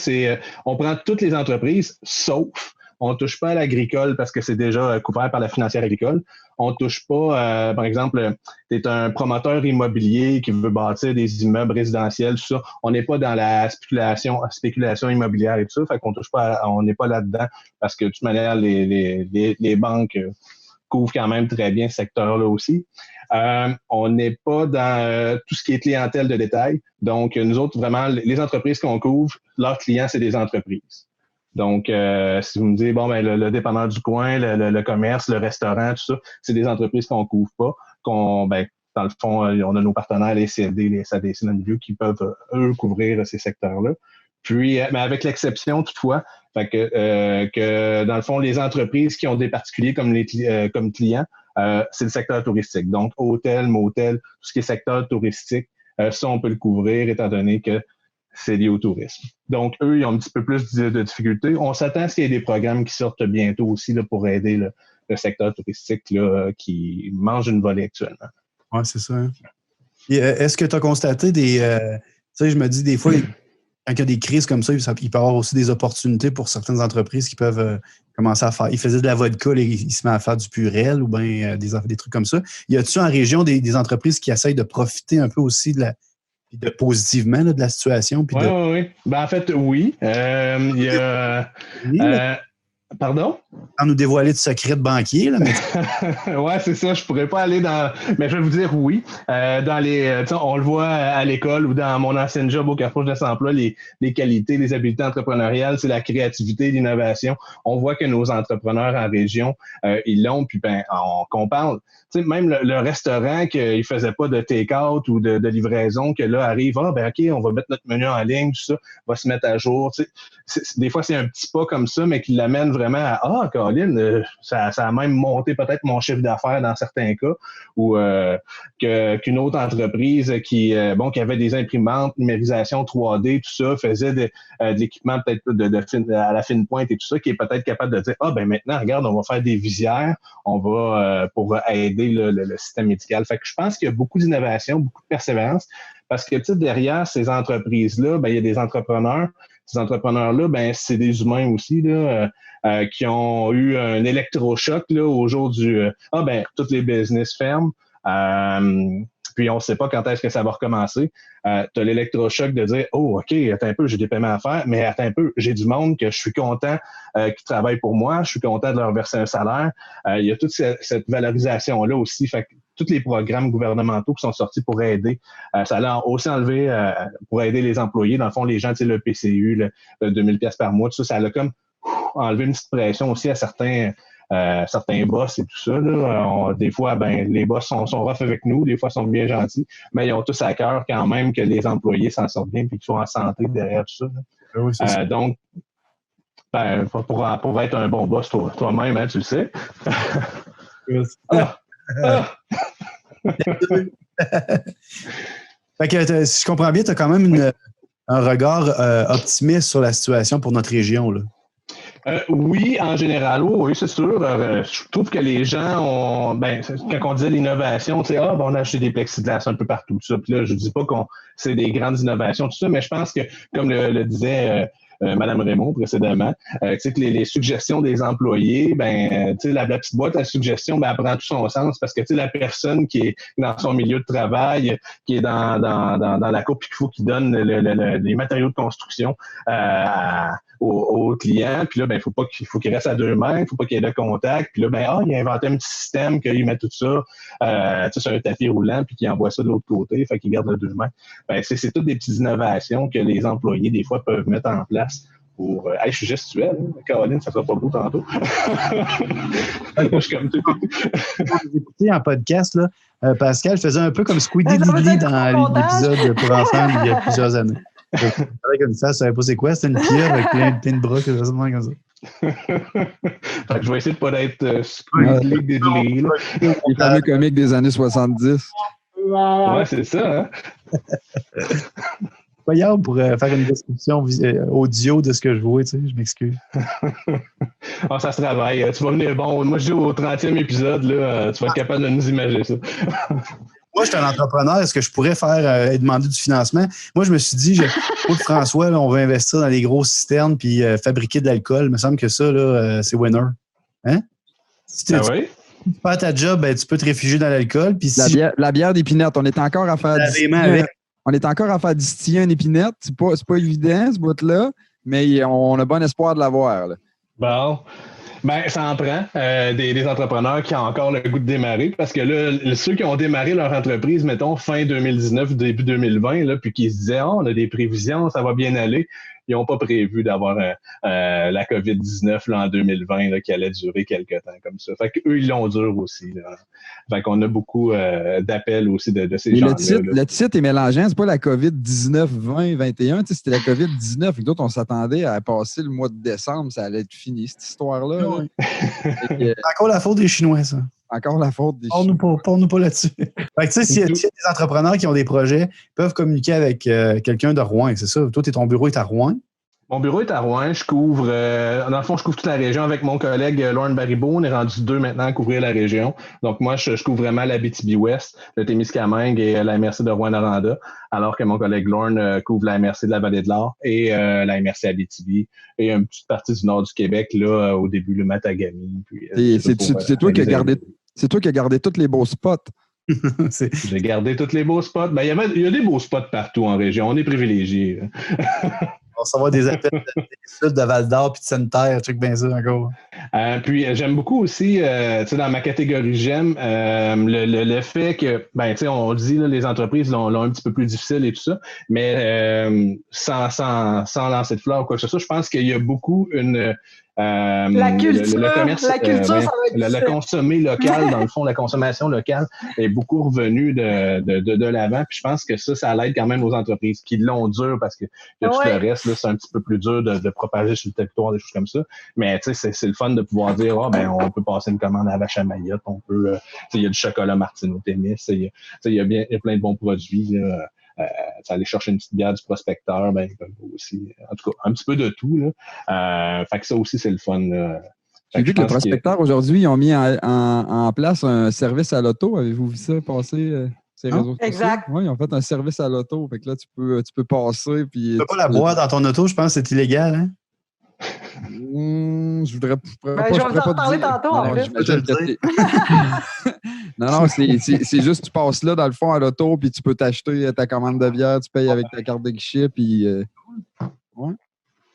on prend toutes les entreprises, sauf on ne touche pas à l'agricole parce que c'est déjà couvert par la financière agricole. On ne touche pas, par exemple, tu es un promoteur immobilier qui veut bâtir des immeubles résidentiels, tout ça. On n'est pas dans la spéculation immobilière et tout ça. Fait qu'on touche pas, on n'est pas là-dedans parce que de toute manière, les banques couvrent quand même très bien ce secteur-là aussi. On n'est pas dans tout ce qui est clientèle de détail. Donc, nous autres, vraiment, les entreprises qu'on couvre, leurs clients, c'est des entreprises. Donc, si vous me dites, le dépanneur du coin, le commerce, le restaurant, tout ça, c'est des entreprises qu'on couvre pas, dans le fond, on a nos partenaires, les CLD, les SADC dans le milieu qui peuvent, eux, couvrir ces secteurs-là. Puis, mais avec l'exception, toutefois, que dans le fond, les entreprises qui ont des particuliers comme clients, c'est le secteur touristique. Donc, hôtel, motel, tout ce qui est secteur touristique, ça, on peut le couvrir étant donné que c'est lié au tourisme. Donc, eux, ils ont un petit peu plus de difficultés. On s'attend à ce qu'il y ait des programmes qui sortent bientôt aussi là, pour aider le secteur touristique là, qui mange une volée actuellement. Oui, c'est ça. Hein. Et, est-ce que tu as constaté tu sais, je me dis des fois, quand il y a des crises comme ça, il peut y avoir aussi des opportunités pour certaines entreprises qui peuvent commencer à faire. Ils faisaient de la vodka, ils se mettent à faire du purel ou bien des trucs comme ça. Y a-t-il en région des entreprises qui essayent de profiter un peu aussi positivement là, de la situation? Oui. En fait, oui. Il y a... Pardon? Sans nous dévoiler de secrets de banquier. Là, mais... Oui, c'est ça. Je pourrais pas aller dans... Mais je vais vous dire oui. On le voit à l'école ou dans mon ancien job au Carrefour de Saint-Emploi, les qualités, les habiletés entrepreneuriales, c'est la créativité, l'innovation. On voit que nos entrepreneurs en région, ils l'ont. Puis qu'on parle... Même le restaurant qui faisait pas de take-out ou de livraison, que là arrive, OK, on va mettre notre menu en ligne, tout ça, va se mettre à jour. Des fois, c'est un petit pas comme ça, mais qui l'amène vraiment à « Ah, Colin, ça a même monté peut-être mon chiffre d'affaires dans certains cas » ou qu'une autre entreprise qui avait des imprimantes, numérisation 3D, tout ça, faisait de l'équipement peut-être à la fine pointe et tout ça, qui est peut-être capable de dire « Ah, ben maintenant, regarde, on va faire des visières, on va pour aider le système médical. » Fait que je pense qu'il y a beaucoup d'innovation, beaucoup de persévérance, parce que derrière ces entreprises-là, il y a des entrepreneurs. Ces entrepreneurs-là, c'est des humains aussi là, qui ont eu un électrochoc là, au jour du toutes les business ferment. Puis on ne sait pas quand est-ce que ça va recommencer. Tu as l'électrochoc de dire « Oh, OK, attends un peu, j'ai des paiements à faire, mais attends un peu, j'ai du monde que je suis content qui travaille pour moi, je suis content de leur verser un salaire. » Il y a toute cette valorisation-là aussi. Fait que tous les programmes gouvernementaux qui sont sortis pour aider, ça a aussi enlevé pour aider les employés. Dans le fond, les gens, tu sais, le PCU, le 2000 $ par mois, tout ça, ça a comme enlevé une petite pression aussi à certains boss et tout ça. Là. Des fois, les boss sont rough avec nous, des fois, sont bien gentils, mais ils ont tous à cœur quand même que les employés s'en sortent bien et qu'ils soient en santé derrière tout ça. Oui, c'est ça. Donc, pour être un bon boss toi-même, hein, tu le sais. Fait que, si je comprends bien, tu as quand même un regard optimiste sur la situation pour notre région. Là. Oui, en général, oui, c'est sûr. Je trouve que les gens ont, quand on disait l'innovation, tu sais, on a acheté des plexiglas un peu partout, tout ça. Puis là, je dis pas qu'on c'est des grandes innovations, tout ça, mais je pense que, comme le disait Mme Raymond précédemment, tu sais, que les suggestions des employés, tu sais, la petite boîte à suggestions, elle prend tout son sens parce que, tu sais, la personne qui est dans son milieu de travail, qui est dans la cour, puis qu'il faut qu'il donne les matériaux de construction aux clients, puis là, il faut qu'il reste à 2 mètres, il faut pas qu'il y ait de contact, puis là, il a inventé un petit système qu'il met tout ça sur un tapis roulant, puis qu'il envoie ça de l'autre côté, fait qu'il garde le 2 mètres. C'est toutes des petites innovations que les employés, des fois, peuvent mettre en place pour... je suis gestuelle, hein? Caroline, ça sera pas beau tantôt. Moi, je suis comme tout. J'ai écouté en podcast, là, Pascal faisait un peu comme Squiddy Diddly dans l'épisode pour enfants il y a plusieurs années. Comme ça, je savais pas c'est quoi, c'était une pierre avec plein de bras, quasiment comme ça. Fait que je vais essayer de pas être Squiddy Diddly. Les fameux comiques des années 70. Ouais, c'est ça, hein? Voyons, pour faire une description audio de ce que je vois, tu sais, je m'excuse. Ça se travaille. Tu vas venir, moi je dis au 30e épisode, là, tu vas être capable de nous imaginer ça. Moi, je suis un entrepreneur. Est-ce que je pourrais faire demander du financement? Moi, je me suis dit, pour François, là, on va investir dans les grosses cisternes puis fabriquer de l'alcool. Il me semble que ça, là, c'est winner. Hein? Si tu oui? fais ta job, tu peux te réfugier dans l'alcool. Puis la bière d'épinette, on est encore à faire on est encore à faire distiller une épinette. C'est pas évident, ce bout-là, mais on a bon espoir de l'avoir. Là. Bon. Ça en prend des entrepreneurs qui ont encore le goût de démarrer parce que là, ceux qui ont démarré leur entreprise, mettons, fin 2019, début 2020, là, puis qui se disaient « on a des prévisions, ça va bien aller », ils n'ont pas prévu d'avoir la COVID-19 là, en 2020 là, qui allait durer quelques temps comme ça. Fait qu'eux, ils l'ont dur aussi. Là. Fait qu'on a beaucoup d'appels aussi de ces gens-là. Le titre est mélangeant, c'est pas la COVID-19, 20, 21, c'était la COVID-19. Et d'autres, on s'attendait à passer le mois de décembre, ça allait être fini, cette histoire-là. Oui. Encore la faute des Chinois, ça. Encore la faute des Chinois. Parle-nous pas là-dessus. Fait que, tu sais, s'il y a des entrepreneurs qui ont des projets, ils peuvent communiquer avec quelqu'un de Rouen, c'est ça? Toi, ton bureau est à Rouen? Mon bureau est à Rouen. Je couvre, dans le fond, je couvre toute la région avec mon collègue Lorne Baribeau. On est rendu 2 maintenant à couvrir la région. Donc, moi, je couvre vraiment l'Abitibi-Ouest, le Témiscamingue et la MRC de Rouyn-Noranda, alors que mon collègue Lorne couvre la MRC de la Vallée-de-l'Or et la MRC Abitibi et une petite partie du nord du Québec, là, au début, le Matagami. C'est toi qui as gardé... C'est toi qui as gardé tous les beaux spots. J'ai gardé tous les beaux spots. Il y a des beaux spots partout en région. On est privilégiés. On va recevoir des appels de Val-d'Or puis de Sainte-Terre, truc bien ça encore. Puis j'aime beaucoup aussi, dans ma catégorie j'aime, le fait que, on dit là, les entreprises l'ont un petit peu plus difficile et tout ça, mais sans lancer de fleurs ou quoi que ce soit, je pense qu'il y a beaucoup la culture, le commerce, ça va être le consommer local, dans le fond, la consommation locale est beaucoup revenue de l'avant. Puis je pense que ça l'aide quand même aux entreprises qui l'ont dur parce que tout le reste, là, c'est un petit peu plus dur de propager sur le territoire, des choses comme ça. Mais tu sais, c'est le fun de pouvoir dire, on peut passer une commande à Vache à Mayotte, on peut, il y a du chocolat Martino Témis, il y a plein de bons produits. Là. Aller chercher une petite bière du prospecteur, aussi, en tout cas, un petit peu de tout. Là. Fait que ça aussi, c'est le fun. J'ai vu que le prospecteur, aujourd'hui, ils ont mis en place un service à l'auto. Avez-vous vu ça passer ces réseaux sociaux? Exact. Oui, ils ont fait un service à l'auto. Fait que là, tu peux passer. Puis, tu peux pas la boire dans ton auto, je pense que c'est illégal, hein? Je voudrais pas. Je vais vous en reparler tantôt, en fait. Non, c'est juste tu passes là, dans le fond, à l'auto, puis tu peux t'acheter ta commande de bière, tu payes avec ta carte de guichet, puis... Ouais.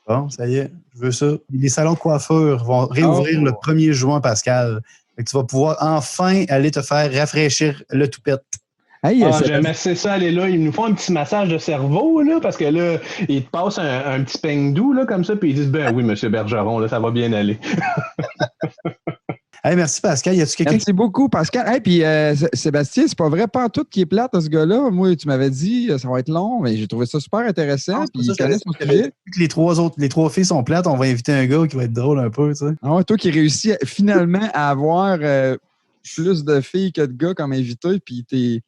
Bon, ça y est, je veux ça. Les salons de coiffure vont réouvrir le 1er juin, Pascal. Fait que tu vas pouvoir enfin aller te faire rafraîchir le toupette. Hey, j'aime assez ça, aller là. Ils nous font un petit massage de cerveau, là, parce que là, ils te passent un petit peigne doux, là, comme ça, puis ils disent, oui, monsieur Bergeron, là, ça va bien aller. Hey, merci, Pascal. Y a-tu quelqu'un? Merci beaucoup, Pascal. Hey, puis Sébastien, c'est pas vrai, pas tout qui est plate, ce gars-là. Moi, tu m'avais dit, ça va être long, mais j'ai trouvé ça super intéressant. Puis il connaît son sujet. Les trois filles sont plates, on va inviter un gars qui va être drôle un peu, tu sais. Ah ouais, toi qui réussis finalement à avoir plus de filles que de gars comme invité, puis t'es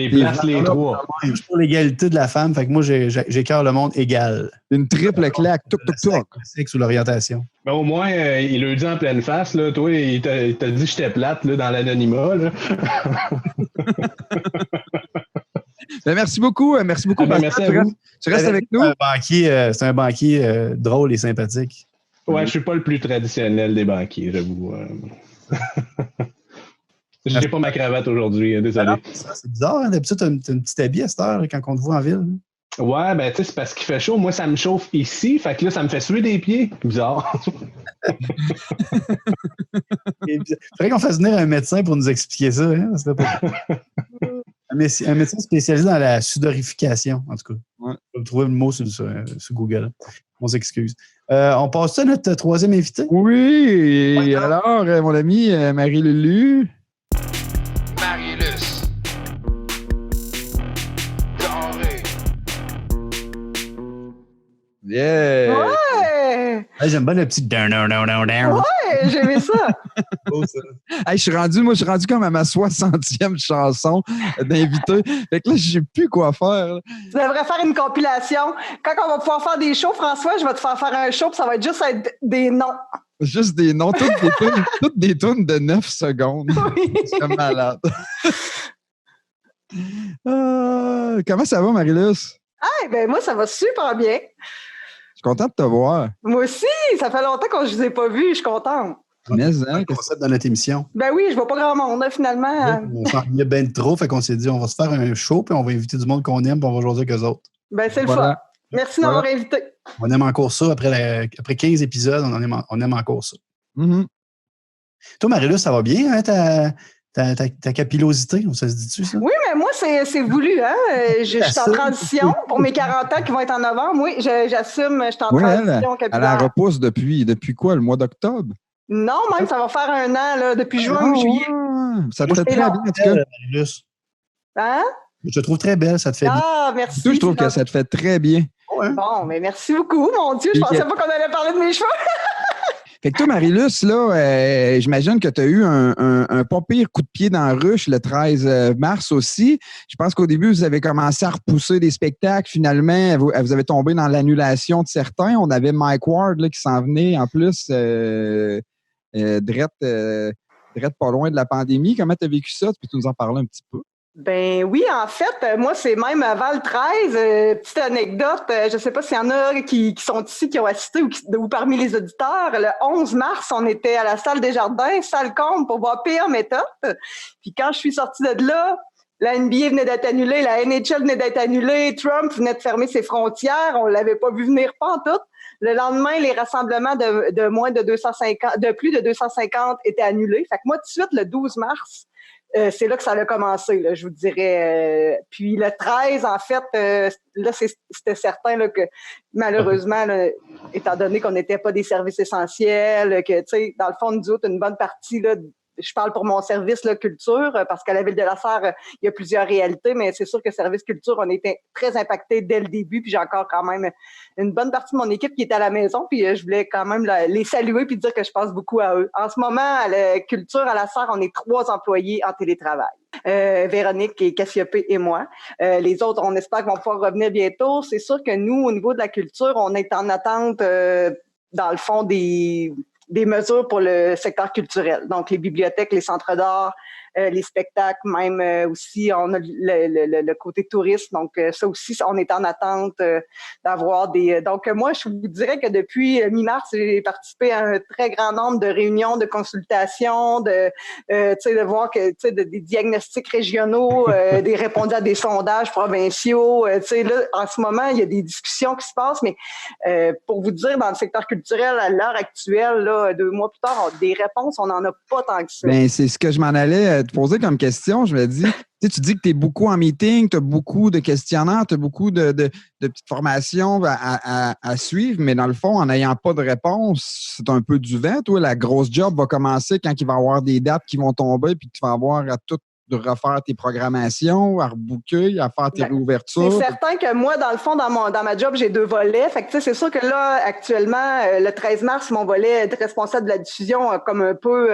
places les trois. Je suis pour l'égalité de la femme, fait que moi, j'écœure le monde égal. Une triple claque, toc. Le sexe ou l'orientation. Ben, au moins, il le dit en pleine face, là. Toi, il t'a dit que j'étais plate, là, dans l'anonymat, là. Ben, merci beaucoup, Pascal. Merci à vous. Tu restes avec nous? C'est un banquier drôle et sympathique. Ouais, je suis pas le plus traditionnel des banquiers, j'avoue. J'ai pas ma cravate aujourd'hui, désolé. Alors, c'est bizarre, hein? D'habitude, tu as une petite habit à cette heure quand on te voit en ville. Ouais, tu sais, c'est parce qu'il fait chaud. Moi, ça me chauffe ici, fait que là, ça me fait suer des pieds. Bizarre. Il faudrait qu'on fasse venir un médecin pour nous expliquer ça. Hein? Ça pas... un médecin spécialisé dans la sudorification, en tout cas. Ouais. On va trouver le mot sur Google. On s'excuse. On passe à notre troisième invité? Oui. Ouais, alors, mon ami Marie-Lulu. Marie-Luce. Doré. Yeah! Ouais! Hey, j'aime bien le petit down. Ouais, j'ai aimé ça. Hey, je suis rendu comme à ma 60e chanson d'invité. Fait que là, je sais plus quoi faire. Là. Tu devrais faire une compilation. Quand on va pouvoir faire des shows, François, je vais te faire un show, puis ça va être juste être des noms. Juste des noms, toutes des tunes de 9 secondes. Oui. C'est malade. Comment ça va, Marie-Luce? Ah, ben moi, ça va super bien. Je suis content de te voir. Moi aussi, ça fait longtemps qu'on ne vous ai pas vus, je suis contente. Mais, hein, concept dans notre émission. Ben oui, je vois pas grand monde, finalement. Oui, on s'ennuyait bien trop, fait qu'on s'est dit, on va se faire un show, puis on va inviter du monde qu'on aime, puis on va jaser avec eux autres. Ben c'est le fun. Merci d'avoir invité. On aime encore ça. Après 15 épisodes, on aime encore ça. Mm-hmm. Toi, Marie-Luce, ça va bien, hein, ta capillosité? Ça se dit-tu, ça? Oui, mais moi, c'est voulu. Hein? Je suis en transition pour mes 40 ans qui vont être en novembre. Oui, j'assume, je suis en transition capillaire. Elle la repousse depuis quoi, le mois d'octobre? Non, même, ça va faire un an, là, depuis juin ou juillet. Ça te fait très bien, en tout cas. Marie-Luce. Hein? Je te trouve très belle, ça te fait bien. Ah, merci. Je trouve que ça te fait très bien. Ouais. Bon, mais merci beaucoup, mon Dieu. Je pensais pas qu'on allait parler de mes cheveux. Fait que toi, Marie-Luce, là, j'imagine que tu as eu un pas pire coup de pied dans la ruche le 13 mars aussi. Je pense qu'au début, vous avez commencé à repousser des spectacles. Finalement, vous avez tombé dans l'annulation de certains. On avait Mike Ward là, qui s'en venait en plus direct pas loin de la pandémie. Comment tu as vécu ça? Tu peux nous en parler un petit peu? Ben oui, en fait, moi, c'est même avant le 13. Petite anecdote, je ne sais pas s'il y en a qui sont ici, qui ont assisté ou parmi les auditeurs. Le 11 mars, on était à la salle des Jardins, salle Comte, pour voir PR Méthode. Puis quand je suis sortie de là, la NBA venait d'être annulée, la NHL venait d'être annulée, Trump venait de fermer ses frontières, on ne l'avait pas vu venir pantoute. Le lendemain, les rassemblements de plus de 250 étaient annulés. Fait que moi, tout de suite, le 12 mars, c'est là que ça a commencé, là, je vous dirais. Puis le 13, en fait, là, c'était certain là, que malheureusement, là, étant donné qu'on n'était pas des services essentiels, que, tu sais, dans le fond, nous autres, une bonne partie, là, je parle pour mon service là, culture, parce qu'à la Ville de la Sarre, il y a plusieurs réalités, mais c'est sûr que service culture, on était très impactés dès le début, puis j'ai encore quand même une bonne partie de mon équipe qui est à la maison, puis je voulais quand même les saluer puis dire que je pense beaucoup à eux. En ce moment, à la culture à la Sarre, on est 3 employés en télétravail. Véronique et Cassiopée et moi. Les autres, on espère qu'ils vont pouvoir revenir bientôt. C'est sûr que nous, au niveau de la culture, on est en attente, dans le fond, des mesures pour le secteur culturel. Donc, les bibliothèques, les centres d'art, les spectacles, même aussi, on a le côté tourisme. Donc, ça aussi, on est en attente d'avoir des... Donc, moi, je vous dirais que depuis mi-mars, j'ai participé à un très grand nombre de réunions, de consultations, de voir que, des diagnostics régionaux, des répondus à des sondages provinciaux. Là, en ce moment, il y a des discussions qui se passent, mais pour vous dire, dans le secteur culturel, à l'heure actuelle, là, 2 mois plus tard, des réponses, on n'en a pas tant que ça. Ben, c'est ce que je m'en allais te poser comme question. Je me dis, tu dis que tu es beaucoup en meeting, tu as beaucoup de questionnaires, tu as beaucoup de petites formations à suivre, mais dans le fond, en n'ayant pas de réponse, c'est un peu du vent. Toi, la grosse job va commencer quand il va y avoir des dates qui vont tomber puis que tu vas avoir à tout de refaire tes programmations, à rebooker, à faire tes réouvertures. C'est certain que moi, dans le fond, dans ma job, j'ai 2 volets. Fait que, c'est sûr que là, actuellement, le 13 mars, mon volet de responsable de la diffusion a comme un peu...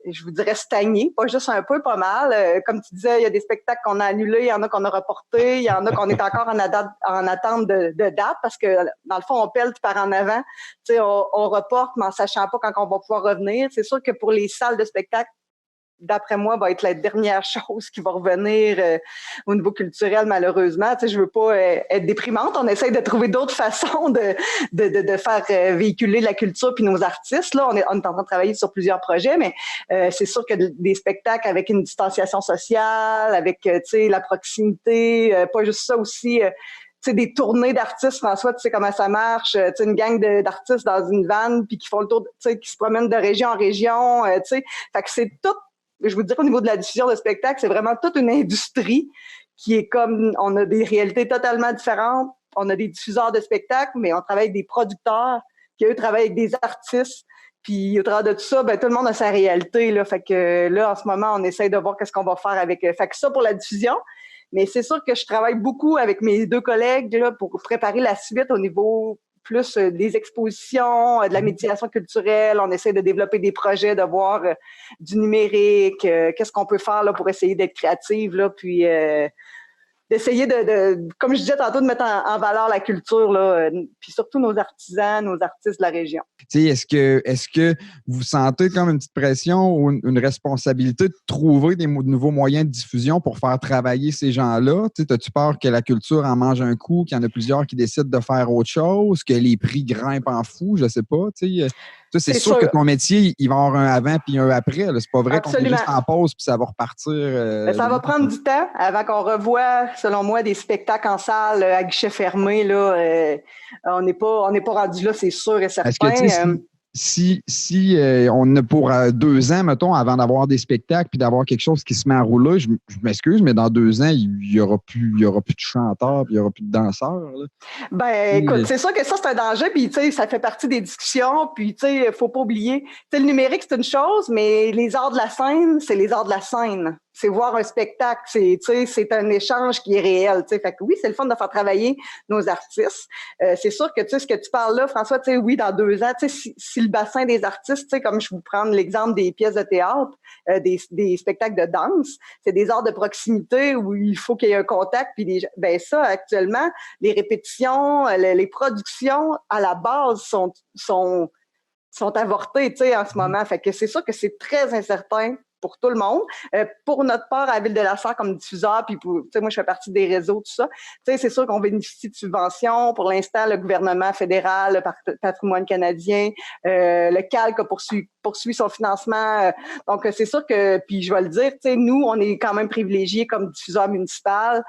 je vous dirais stagné, pas juste un peu, pas mal. Comme tu disais, il y a des spectacles qu'on a annulés, il y en a qu'on a reportés, il y en a qu'on est encore en attente de date parce que, dans le fond, on pèle par en avant. Tu sais, on reporte, mais en sachant pas quand on va pouvoir revenir. C'est sûr que pour les salles de spectacle, d'après moi, va être la dernière chose qui va revenir au niveau culturel, malheureusement. Tu sais, je veux pas être déprimante. On essaye de trouver d'autres façons de faire véhiculer la culture puis nos artistes. Là, on est en train de travailler sur plusieurs projets, mais c'est sûr que des spectacles avec une distanciation sociale, avec tu sais, la proximité, pas juste ça aussi. Tu sais, des tournées d'artistes, François, tu sais comment ça marche, tu sais, une gang d'artistes dans une van puis qui font le tour, tu sais, qui se promènent de région en région, tu sais. Fait que c'est tout. Je vous dirais, au niveau de la diffusion de spectacles, c'est vraiment toute une industrie qui est comme, on a des réalités totalement différentes. On a des diffuseurs de spectacles, mais on travaille avec des producteurs qui, eux, travaillent avec des artistes. Puis, au travers de tout ça, ben, tout le monde a sa réalité, là. Fait que là, en ce moment, on essaye de voir qu'est-ce qu'on va faire avec. Fait que ça pour la diffusion. Mais c'est sûr que je travaille beaucoup avec mes 2 collègues, là, pour préparer la suite au niveau plus des expositions, de la médiation culturelle. On essaie de développer des projets, de voir du numérique, qu'est-ce qu'on peut faire là, pour essayer d'être créative, là, puis d'essayer comme je disais tantôt, de mettre en valeur la culture, là, puis surtout nos artisans, nos artistes de la région. Tu sais, est-ce que vous sentez comme une petite pression ou une responsabilité de trouver de nouveaux moyens de diffusion pour faire travailler ces gens-là? Tu sais, as-tu peur que la culture en mange un coup, qu'il y en a plusieurs qui décident de faire autre chose, que les prix grimpent en fou? Je sais pas. Tu sais, c'est sûr que ton métier, il va y avoir un avant puis un après. Là. C'est pas vrai qu'on est juste en pause puis ça va repartir. Ça va prendre du temps avant qu'on revoie, selon moi, des spectacles en salle à guichet fermé. Là, on n'est pas rendu là, c'est sûr et certain. Est-ce que, si on a pour 2 ans, mettons, avant d'avoir des spectacles puis d'avoir quelque chose qui se met à rouler, je m'excuse, mais dans 2 ans, il y aura plus de chanteurs puis il y aura plus de danseurs. Là. Ben, écoute, c'est sûr que ça, c'est un danger, puis tu sais, ça fait partie des discussions, puis tu sais, faut pas oublier. Tu sais, le numérique, c'est une chose, mais les arts de la scène, c'est les arts de la scène. C'est voir un spectacle, c'est un échange qui est réel. T'sais. Fait que oui, c'est le fun de faire travailler nos artistes. C'est sûr que ce que tu parles là, François, oui, dans 2 ans, si le bassin des artistes, comme je vous prends l'exemple des pièces de théâtre, des spectacles de danse, c'est des arts de proximité où il faut qu'il y ait un contact. Puis ben ça, actuellement, les répétitions, les productions à la base sont avortées, en ce moment. Fait que c'est sûr que c'est très incertain pour tout le monde. Pour notre part, à la Ville de la Sarre comme diffuseur, puis moi, je fais partie des réseaux, tout ça. C'est sûr qu'on bénéficie de subventions. Pour l'instant, le gouvernement fédéral, le Patrimoine canadien, le CALC a poursuit son financement. Donc, c'est sûr que, puis je vais le dire, tu sais, nous, on est quand même privilégiés comme diffuseur municipal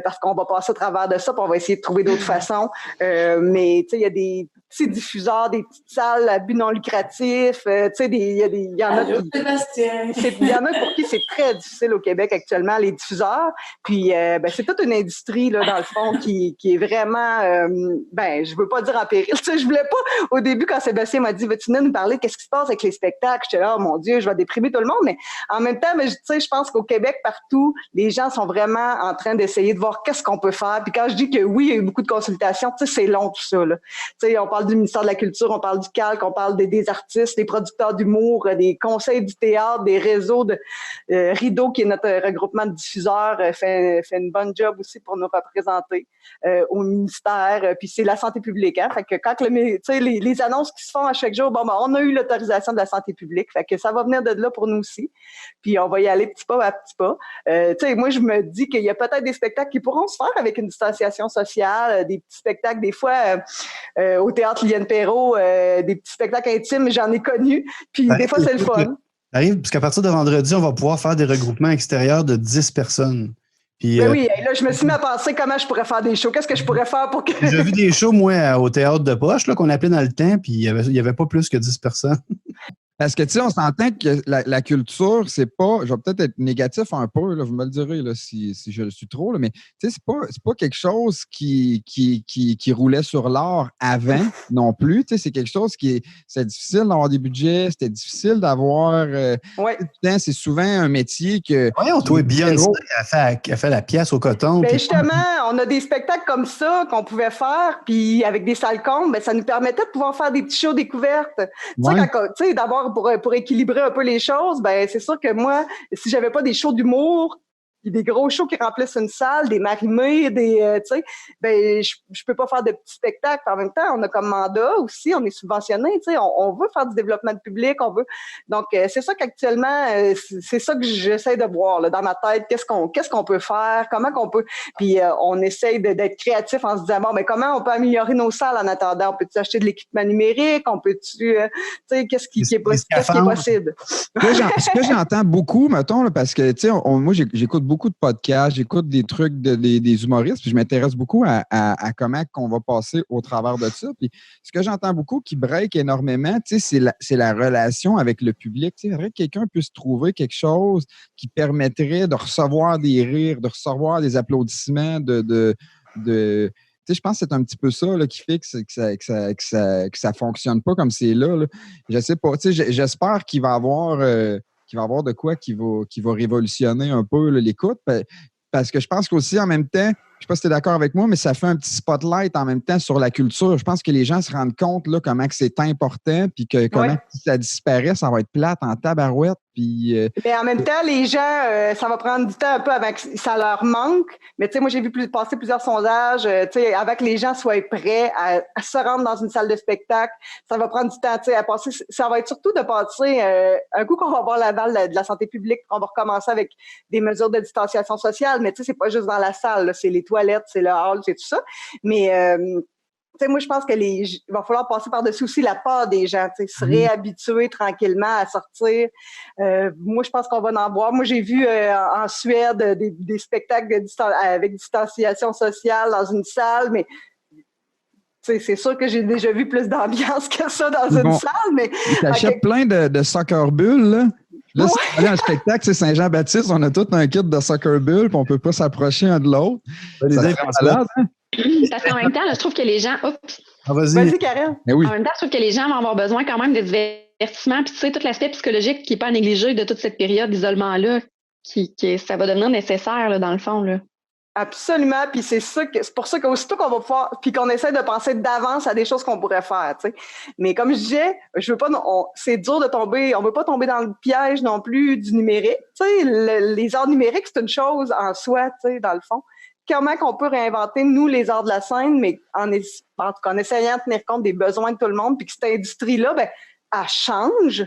parce qu'on va passer au travers de ça, puis on va essayer de trouver d'autres façons. Mais, tu sais, il y a des petits diffuseurs, des petites salles à but non lucratif. Tu sais, il y en a il y en a pour qui c'est très difficile au Québec actuellement, les diffuseurs. Puis, c'est toute une industrie, là, dans le fond, qui est vraiment, je veux pas dire en péril. Tu sais, je voulais pas, au début, quand Sébastien m'a dit, veux-tu nous parler, qu'est-ce qui se passe avec les spectacles? J'étais là, oh mon Dieu, je vais déprimer tout le monde. Mais en même temps, tu sais, je pense qu'au Québec, partout, les gens sont vraiment en train d'essayer de voir qu'est-ce qu'on peut faire. Puis quand je dis que oui, il y a eu beaucoup de consultations, tu sais, c'est long tout ça, là. Tu sais, on parle du ministère de la Culture, on parle du Calque, on parle des artistes, des producteurs d'humour, des conseils du théâtre, des réseaux de Rideau, qui est notre regroupement de diffuseurs, fait une bonne job aussi pour nous représenter au ministère. Puis c'est la santé publique, hein. Fait que quand les annonces qui se font à chaque jour, on a eu l'autorisation de la santé publique. Fait que ça va venir de là pour nous aussi. Puis on va y aller petit pas à petit pas. Tu sais, moi, je me dis qu'il y a peut-être des spectacles qui pourront se faire avec une distanciation sociale, des petits spectacles, des fois, au théâtre Liliane Perrault, des petits spectacles intimes, j'en ai connu. Puis des fois, c'est le fun. Arrive, parce qu'à partir de vendredi, on va pouvoir faire des regroupements extérieurs de 10 personnes. Puis, oui, là, je me suis mis à penser comment je pourrais faire des shows. Qu'est-ce que je pourrais faire pour que... J'ai vu des shows, moi, au théâtre de poche, là, qu'on appelait dans le temps, puis il y avait pas plus que 10 personnes. Parce que, tu sais, on s'entend que la culture, c'est pas... Je vais peut-être être négatif un peu, là, vous me le direz là, si je le suis trop, là, mais tu sais, c'est pas quelque chose qui roulait sur l'or avant non plus. Tu sais, c'est quelque chose c'est difficile d'avoir des budgets, c'était difficile d'avoir... C'est souvent un métier que... Voyons, toi, Beyoncé a fait la pièce au coton. Ben justement, on a des spectacles comme ça qu'on pouvait faire, puis avec des salles combles, ça nous permettait de pouvoir faire des petits shows découvertes. Tu sais, d'abord, pour équilibrer un peu les choses, c'est sûr que moi, si j'avais pas des shows d'humour, des gros shows qui remplissent une salle, des marimées, je peux pas faire de petits spectacles. En même temps, on a comme mandat aussi, on est subventionné, on veut faire du développement de public, on veut. Donc, c'est ça qu'actuellement, c'est ça que j'essaie de voir là, dans ma tête. Qu'est-ce qu'on peut faire, comment qu'on peut. Puis, on essaye d'être créatif en se disant, comment on peut améliorer nos salles en attendant? On peut-tu acheter de l'équipement numérique? On peut-tu, qu'est-ce qui est possible? Ce que j'entends beaucoup, mettons, là, parce que, tu sais, moi, j'écoute beaucoup de podcasts, j'écoute des trucs des humoristes, puis je m'intéresse beaucoup à comment qu'on va passer au travers de ça. Puis ce que j'entends beaucoup qui break énormément, tu sais, c'est la relation avec le public. Tu sais, il faudrait que quelqu'un puisse trouver quelque chose qui permettrait de recevoir des rires, de recevoir des applaudissements, tu sais, je pense que c'est un petit peu ça là, qui fait que ça fonctionne pas comme c'est là. Je sais pas. Tu sais, j'espère qu'il va y avoir de quoi qui va révolutionner un peu là, l'écoute. Parce que je pense qu'aussi, en même temps, je ne sais pas si tu es d'accord avec moi, mais ça fait un petit spotlight en même temps sur la culture. Je pense que les gens se rendent compte là, comment que c'est important, puis que comment si ça disparaît, ça va être plate en tabarouette. Puis, mais en même temps, les gens, ça va prendre du temps un peu avant que ça leur manque. Mais tu sais, moi, j'ai vu passer plusieurs sondages. Tu sais, avant que les gens soient prêts à se rendre dans une salle de spectacle, ça va prendre du temps, tu sais, à passer. Ça va être surtout de passer un coup qu'on va voir l'aval de la santé publique, qu'on va recommencer avec des mesures de distanciation sociale. Mais tu sais, c'est pas juste dans la salle, là, c'est les toilettes, c'est le hall, c'est tout ça. Mais tu sais, moi, je pense que il va falloir passer par-dessus aussi la peur des gens, tu sais, se réhabituer tranquillement à sortir. Moi, je pense qu'on va en voir. Moi, j'ai vu en Suède des spectacles avec distanciation sociale dans une salle, mais c'est sûr que j'ai déjà vu plus d'ambiance que ça dans une salle, mais... Tu achètes plein de soccer bulles, là. Là, si on a un spectacle, c'est Saint-Jean-Baptiste, on a tout un kit de soccer bull, puis on ne peut pas s'approcher un de l'autre. Ça serait malade, hein? Parce qu'en même temps, là, je trouve que les gens... Vas-y, Karen. Mais oui. En même temps, je trouve que les gens vont avoir besoin quand même de divertissement, puis tu sais, tout l'aspect psychologique qui n'est pas à négliger de toute cette période d'isolement-là, ça va devenir nécessaire, là, dans le fond, là. Absolument, puis c'est pour ça qu'aussitôt qu'on va pouvoir, puis qu'on essaie de penser d'avance à des choses qu'on pourrait faire, tu sais. Mais comme je disais, c'est dur de tomber, on veut pas tomber dans le piège non plus du numérique, tu sais. Les arts numériques, c'est une chose en soi, tu sais, dans le fond. Comment qu'on peut réinventer, nous, les arts de la scène, mais en essayant de tenir compte des besoins de tout le monde, puis que cette industrie-là, elle change,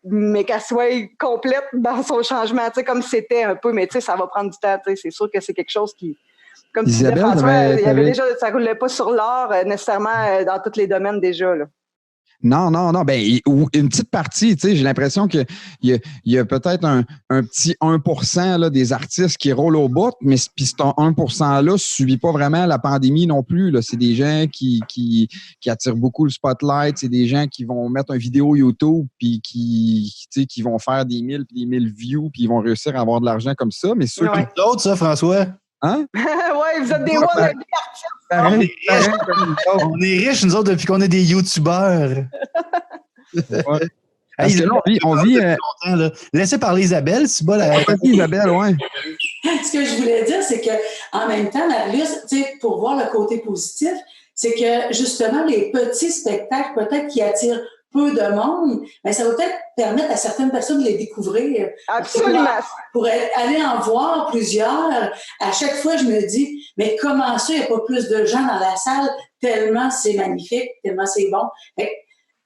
mais qu'elle soit complète dans son changement, tu sais, comme c'était un peu, mais tu sais, ça va prendre du temps, tu sais, c'est sûr que c'est quelque chose qui, comme tu disais, François, ça roulait pas sur l'art nécessairement dans tous les domaines déjà, là. Non. Ben, ou une petite partie, tu sais, j'ai l'impression qu'il y a peut-être un petit 1% là, des artistes qui roulent au bout, mais puis ce 1%-là ne subit pas vraiment la pandémie non plus. Là. C'est des gens qui attirent beaucoup le spotlight, c'est des gens qui vont mettre une vidéo YouTube puis qui vont faire des 1000 puis des 1000 views puis ils vont réussir à avoir de l'argent comme ça. Mais ceux qui... D'autres, ça, François? Hein? Oui, vous êtes des wannabes artistes. On est riches, nous autres, depuis qu'on est des YouTubeurs. Parce que là, on vit laissez parler Isabelle, c'est bon. Isabelle, ouais. Ce que je voulais dire, c'est qu'en même temps, Marie-Luce, pour voir le côté positif, c'est que justement, les petits spectacles, peut-être qui attirent peu de monde, mais ça va peut-être permettre à certaines personnes de les découvrir. Absolument. Pour aller en voir plusieurs, à chaque fois, je me dis, mais comment ça, il n'y a pas plus de gens dans la salle, tellement c'est magnifique, tellement c'est bon.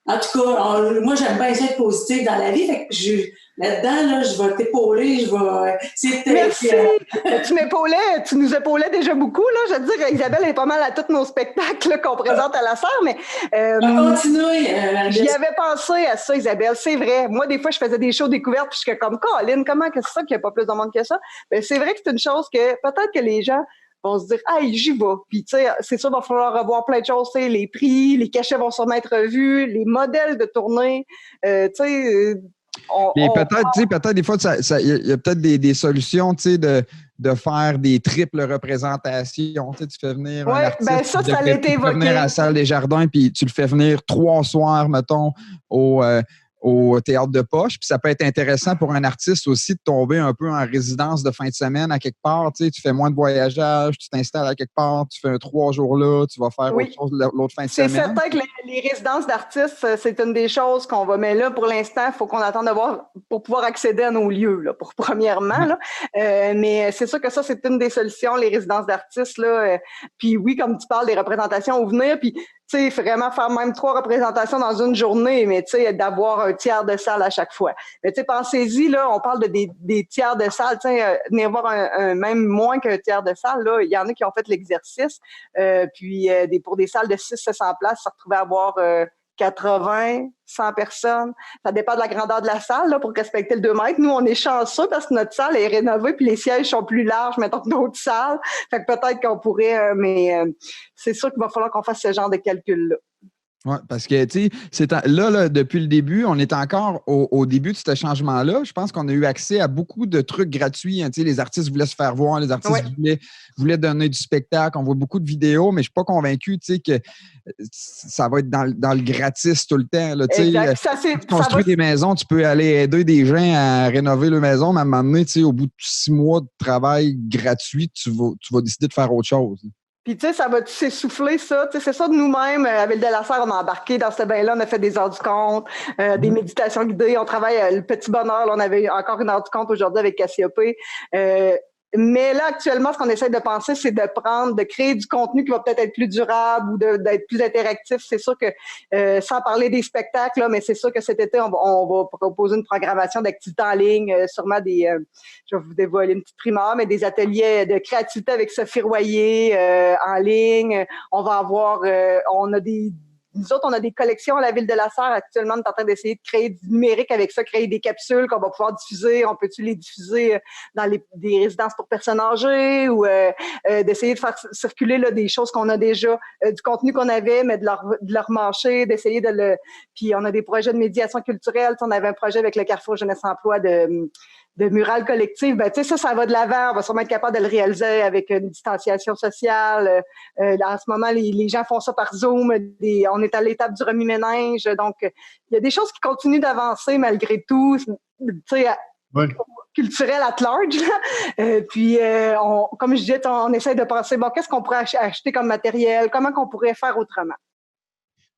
En tout cas, moi, j'aime bien être positive dans la vie. Fait que là-dedans, là, je vais t'épauler. Merci. Tu nous épaulais déjà beaucoup. Là. Je veux dire, Isabelle est pas mal à tous nos spectacles là, qu'on présente à la Sœur, mais continuez. J'y avais pensé à ça, Isabelle. C'est vrai. Moi, des fois, je faisais des shows découvertes, puis je suis comme, Colin, comment que c'est ça qu'il n'y a pas plus de monde que ça? Ben, c'est vrai que c'est une chose que peut-être que les gens vont se dire, j'y vais. Puis, tu sais, c'est sûr, il va falloir revoir plein de choses, tu sais, les prix, les cachets vont sûrement être revus, les modèles de tournée, tu sais. Peut-être des fois, il y a peut-être des solutions, tu sais, de faire des triples représentations. Tu fais venir un artiste, ben ça a été évoqué. Tu fais venir à la Salle des Jardins, puis tu le fais venir 3 soirs, mettons, au Théâtre de Poche. Puis ça peut être intéressant pour un artiste aussi de tomber un peu en résidence de fin de semaine à quelque part. Tu sais, tu fais moins de voyageage, tu t'installes à quelque part, tu fais 3 jours là, tu vas faire autre chose l'autre fin de semaine. C'est certain que les résidences d'artistes, c'est une des choses qu'on va. Mais là, pour l'instant, il faut qu'on attende de voir pour pouvoir accéder à nos lieux, là, premièrement. Là. Mais c'est sûr que ça, c'est une des solutions, les résidences d'artistes. Là. Puis oui, comme tu parles des représentations, où venir, puis tu sais, vraiment faire même 3 représentations dans une journée, mais tu sais, d'avoir un tiers de salle à chaque fois. Mais tu sais, pensez-y, là, on parle de des tiers de salle, tu sais, venir voir même moins qu'un tiers de salle, là, il y en a qui ont fait l'exercice, puis pour des salles de 600-700 places, ça retrouvait à avoir 80, 100 personnes. Ça dépend de la grandeur de la salle là, pour respecter le 2 mètres. Nous, on est chanceux parce que notre salle est rénovée puis les sièges sont plus larges, mettons, que d'autres salles. Fait que peut-être qu'on pourrait, mais c'est sûr qu'il va falloir qu'on fasse ce genre de calcul-là. Oui, parce que, tu sais, là, depuis le début, on est encore au début de ce changement-là. Je pense qu'on a eu accès à beaucoup de trucs gratuits. Hein, tu sais, les artistes voulaient se faire voir, les artistes voulaient donner du spectacle. On voit beaucoup de vidéos, mais je ne suis pas convaincu, tu sais, que ça va être dans le gratis tout le temps. Là, tu sais, tu construis des maisons, tu peux aller aider des gens à rénover leur maison, mais à un moment donné, tu sais, au bout de 6 mois de travail gratuit, tu vas décider de faire autre chose. Puis, tu sais, ça va s'essouffler, ça. Tu sais, c'est ça de nous-mêmes. À Ville-de-la-Serre, on a embarqué dans ce bain-là. On a fait des heures du compte, des méditations guidées. On travaille le petit bonheur. Là, on avait encore une heure du compte aujourd'hui avec Cassiopée. Mais là, actuellement, ce qu'on essaie de penser, c'est de créer du contenu qui va peut-être être plus durable ou d'être plus interactif. C'est sûr que, sans parler des spectacles, là, mais c'est sûr que cet été, on va proposer une programmation d'activités en ligne, sûrement je vais vous dévoiler une petite primeur, mais des ateliers de créativité avec Sophie Royer en ligne. On va avoir, nous autres, on a des collections à la Ville-de-la-Serre. Actuellement, on est en train d'essayer de créer du numérique avec ça, créer des capsules qu'on va pouvoir diffuser. On peut-tu les diffuser dans des résidences pour personnes âgées ou d'essayer de faire circuler là, des choses qu'on a déjà, du contenu qu'on avait, mais de le remancher, d'essayer Puis on a des projets de médiation culturelle. On avait un projet avec le Carrefour Jeunesse Emploi de murales collectives, ben tu sais, ça va de l'avant. On va sûrement être capable de le réaliser avec une distanciation sociale. En ce moment, les gens font ça par Zoom. On est à l'étape du remue-ménage. Donc, il y a des choses qui continuent d'avancer malgré tout, tu sais, culturel at large. Puis, comme je disais, on essaie de penser, bon, qu'est-ce qu'on pourrait acheter comme matériel? Comment qu'on pourrait faire autrement?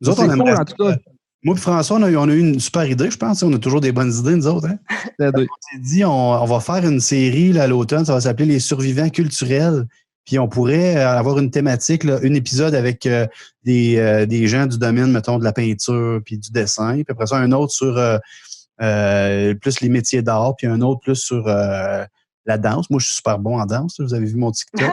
Nous autres, on aimerait en tout cas. Moi et François, on a eu une super idée, je pense. On a toujours des bonnes idées, nous autres. Hein? On s'est dit, on va faire une série là, à l'automne. Ça va s'appeler Les survivants culturels. Puis on pourrait avoir une thématique, là, un épisode avec des gens du domaine, mettons, de la peinture puis du dessin. Puis après ça, un autre sur plus les métiers d'art. Puis un autre plus sur la danse. Moi, je suis super bon en danse. Vous avez vu mon TikTok.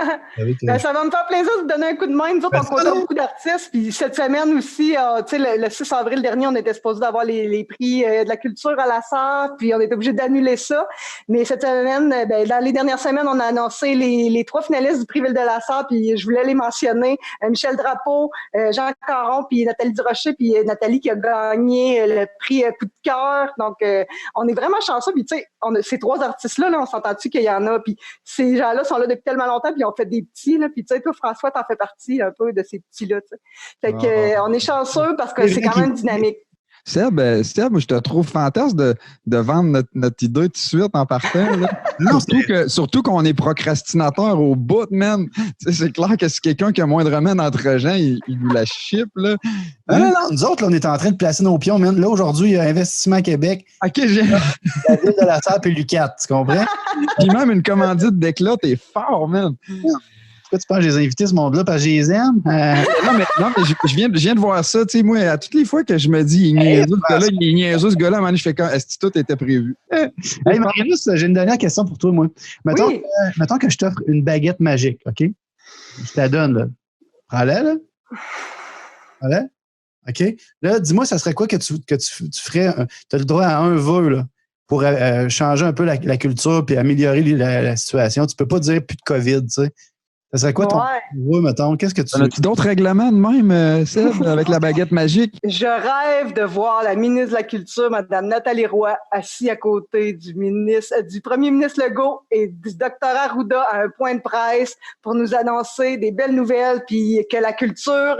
Ça va me faire plaisir de vous donner un coup de main. Nous autres, on côtoie beaucoup d'artistes. Puis cette semaine aussi, le 6 avril dernier, on était supposé d'avoir les prix de la culture à la Sarre, puis on était obligé d'annuler ça. Mais cette semaine, dans les dernières semaines, on a annoncé les 3 finalistes du prix Ville de la Sarre, puis je voulais les mentionner. Michel Drapeau, Jean Caron, puis Nathalie Durocher, puis Nathalie qui a gagné le prix Coup de cœur. Donc, on est vraiment chanceux. Puis tu sais, ces 3 artistes-là, on s'entend-tu qu'il y en a, puis ces gens-là sont là depuis tellement longtemps, puis ils ont fait des petits, là, puis tu sais, toi, François, t'en fais partie un peu de ces petits-là, tu sais. Fait que, on est chanceux parce que c'est quand même dynamique. Seb, je te trouve fantastique de vendre notre idée tout de suite en partant. Là. Non, surtout qu'on est procrastinateur au bout, man. C'est clair que si quelqu'un qui a moindrement d'entre-gens, il nous la chip, là. Non, nous autres, là, on est en train de placer nos pions, man. Là, aujourd'hui, il y a Investissement Québec. OK, la Ville de la Sarre et Lucat, tu comprends? Puis même une commandite d'éclat, t'es fort, man. Pourquoi tu penses que j'ai invité ce monde-là parce que je les aime? Non, mais je viens de voir ça. Tu sais, moi, à toutes les fois que je me dis, il est niaiseux, ce gars-là, à un moment donné, je fais quand est-ce que tout était prévu? Hey, Marie-Luce, j'ai une dernière question pour toi, moi. Mettons que je t'offre une baguette magique, OK? Je te la donne, là. Prends-la, là. Prends-la. OK? Là, dis-moi, ça serait quoi que tu ferais? Tu as le droit à un vœu, là, pour changer un peu la culture puis améliorer la situation. Tu peux pas dire plus de COVID, tu sais. Ça serait quoi ton vœu, mettons? Qu'est-ce que tu... As-tu d'autres règlements de même, Seb, avec la baguette magique? Je rêve de voir la ministre de la Culture, Mme Nathalie Roy, assise à côté du premier ministre Legault et du docteur Arruda à un point de presse pour nous annoncer des belles nouvelles puis que la culture...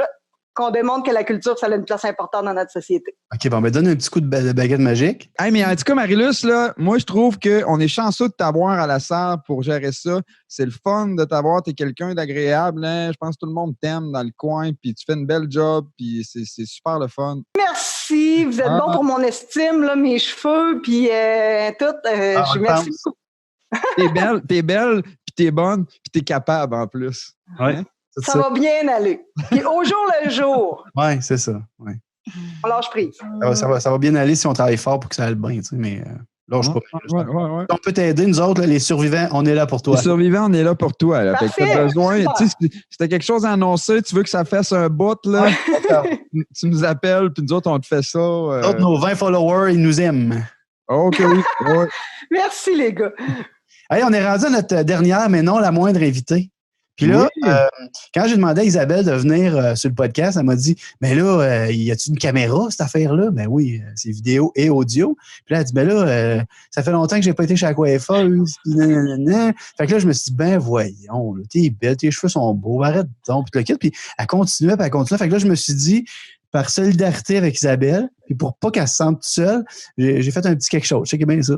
qu'on démontre que la culture, ça a une place importante dans notre société. OK, bon, donne un petit coup de baguette magique. Hey, mais en tout cas, Marie-Luce, là, moi, je trouve qu'on est chanceux de t'avoir à la Sarre pour gérer ça. C'est le fun de t'avoir. T'es quelqu'un d'agréable. Hein? Je pense que tout le monde t'aime dans le coin, puis tu fais une belle job, puis c'est super le fun. Merci. Vous êtes bon pour mon estime, là, mes cheveux, puis tout. Je merci beaucoup. T'es belle, puis t'es bonne, puis t'es capable en plus. Oui. Ça va bien aller. Puis au jour le jour. Oui, c'est ça. Ouais. On lâche prise. Ça va bien aller si on travaille fort pour que ça aille bien, tu sais, mais lâche pas. Ouais. On peut t'aider, nous autres, là, les survivants, on est là pour toi. Les survivants, on est là pour toi. Là. Fait que t'as besoin, si t'as quelque chose à annoncer, tu veux que ça fasse un bout, là, tu nous appelles, puis nous autres, on te fait ça. Nos 20 followers, ils nous aiment. OK. Ouais. Merci, les gars. Allez, on est rendu à notre dernière, mais non la moindre invitée. Puis là, quand j'ai demandé à Isabelle de venir sur le podcast, elle m'a dit « Mais là, y a-t-il une caméra, cette affaire-là? » Ben oui, c'est vidéo et audio. Puis là, elle dit « Ben là, ça fait longtemps que j'ai pas été chez la coiffeuse. » Fait que là, je me suis dit « Ben voyons, là, t'es belle, tes cheveux sont beaux, arrête donc. » Puis elle continuait, puis elle continuait. Fait que là, je me suis dit, par solidarité avec Isabelle, puis pour pas qu'elle se sente toute seule, j'ai fait un petit quelque chose. Je sais que bien ça.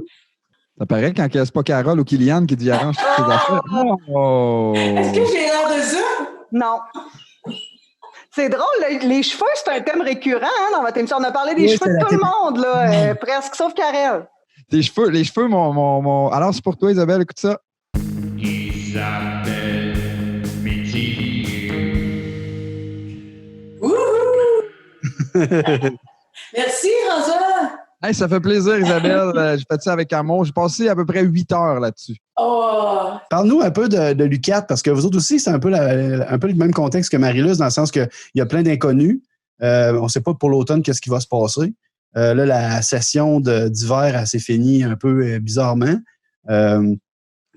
Ça paraît quand c'est pas Carole ou Kylian qui dit arrange toutes tes affaires. Oh. Est-ce que j'ai l'air de ça? Non. C'est drôle, les cheveux, c'est un thème récurrent dans votre émission. On a parlé des cheveux de tout le monde, là, presque, sauf Karel. Les cheveux, mon... Alors, c'est pour toi, Isabelle, écoute ça. Isabelle Métivier. Wouhou! Merci, Rosa! Hey, ça fait plaisir, Isabelle. J'ai fait ça avec amour. J'ai passé à peu près 8 heures là-dessus. Oh. Parle-nous un peu de Lucat, parce que vous autres aussi, c'est un peu le même contexte que Marie-Luce, dans le sens qu'il y a plein d'inconnus. On ne sait pas pour l'automne qu'est-ce qui va se passer. Là, la session d'hiver, elle s'est finie un peu bizarrement.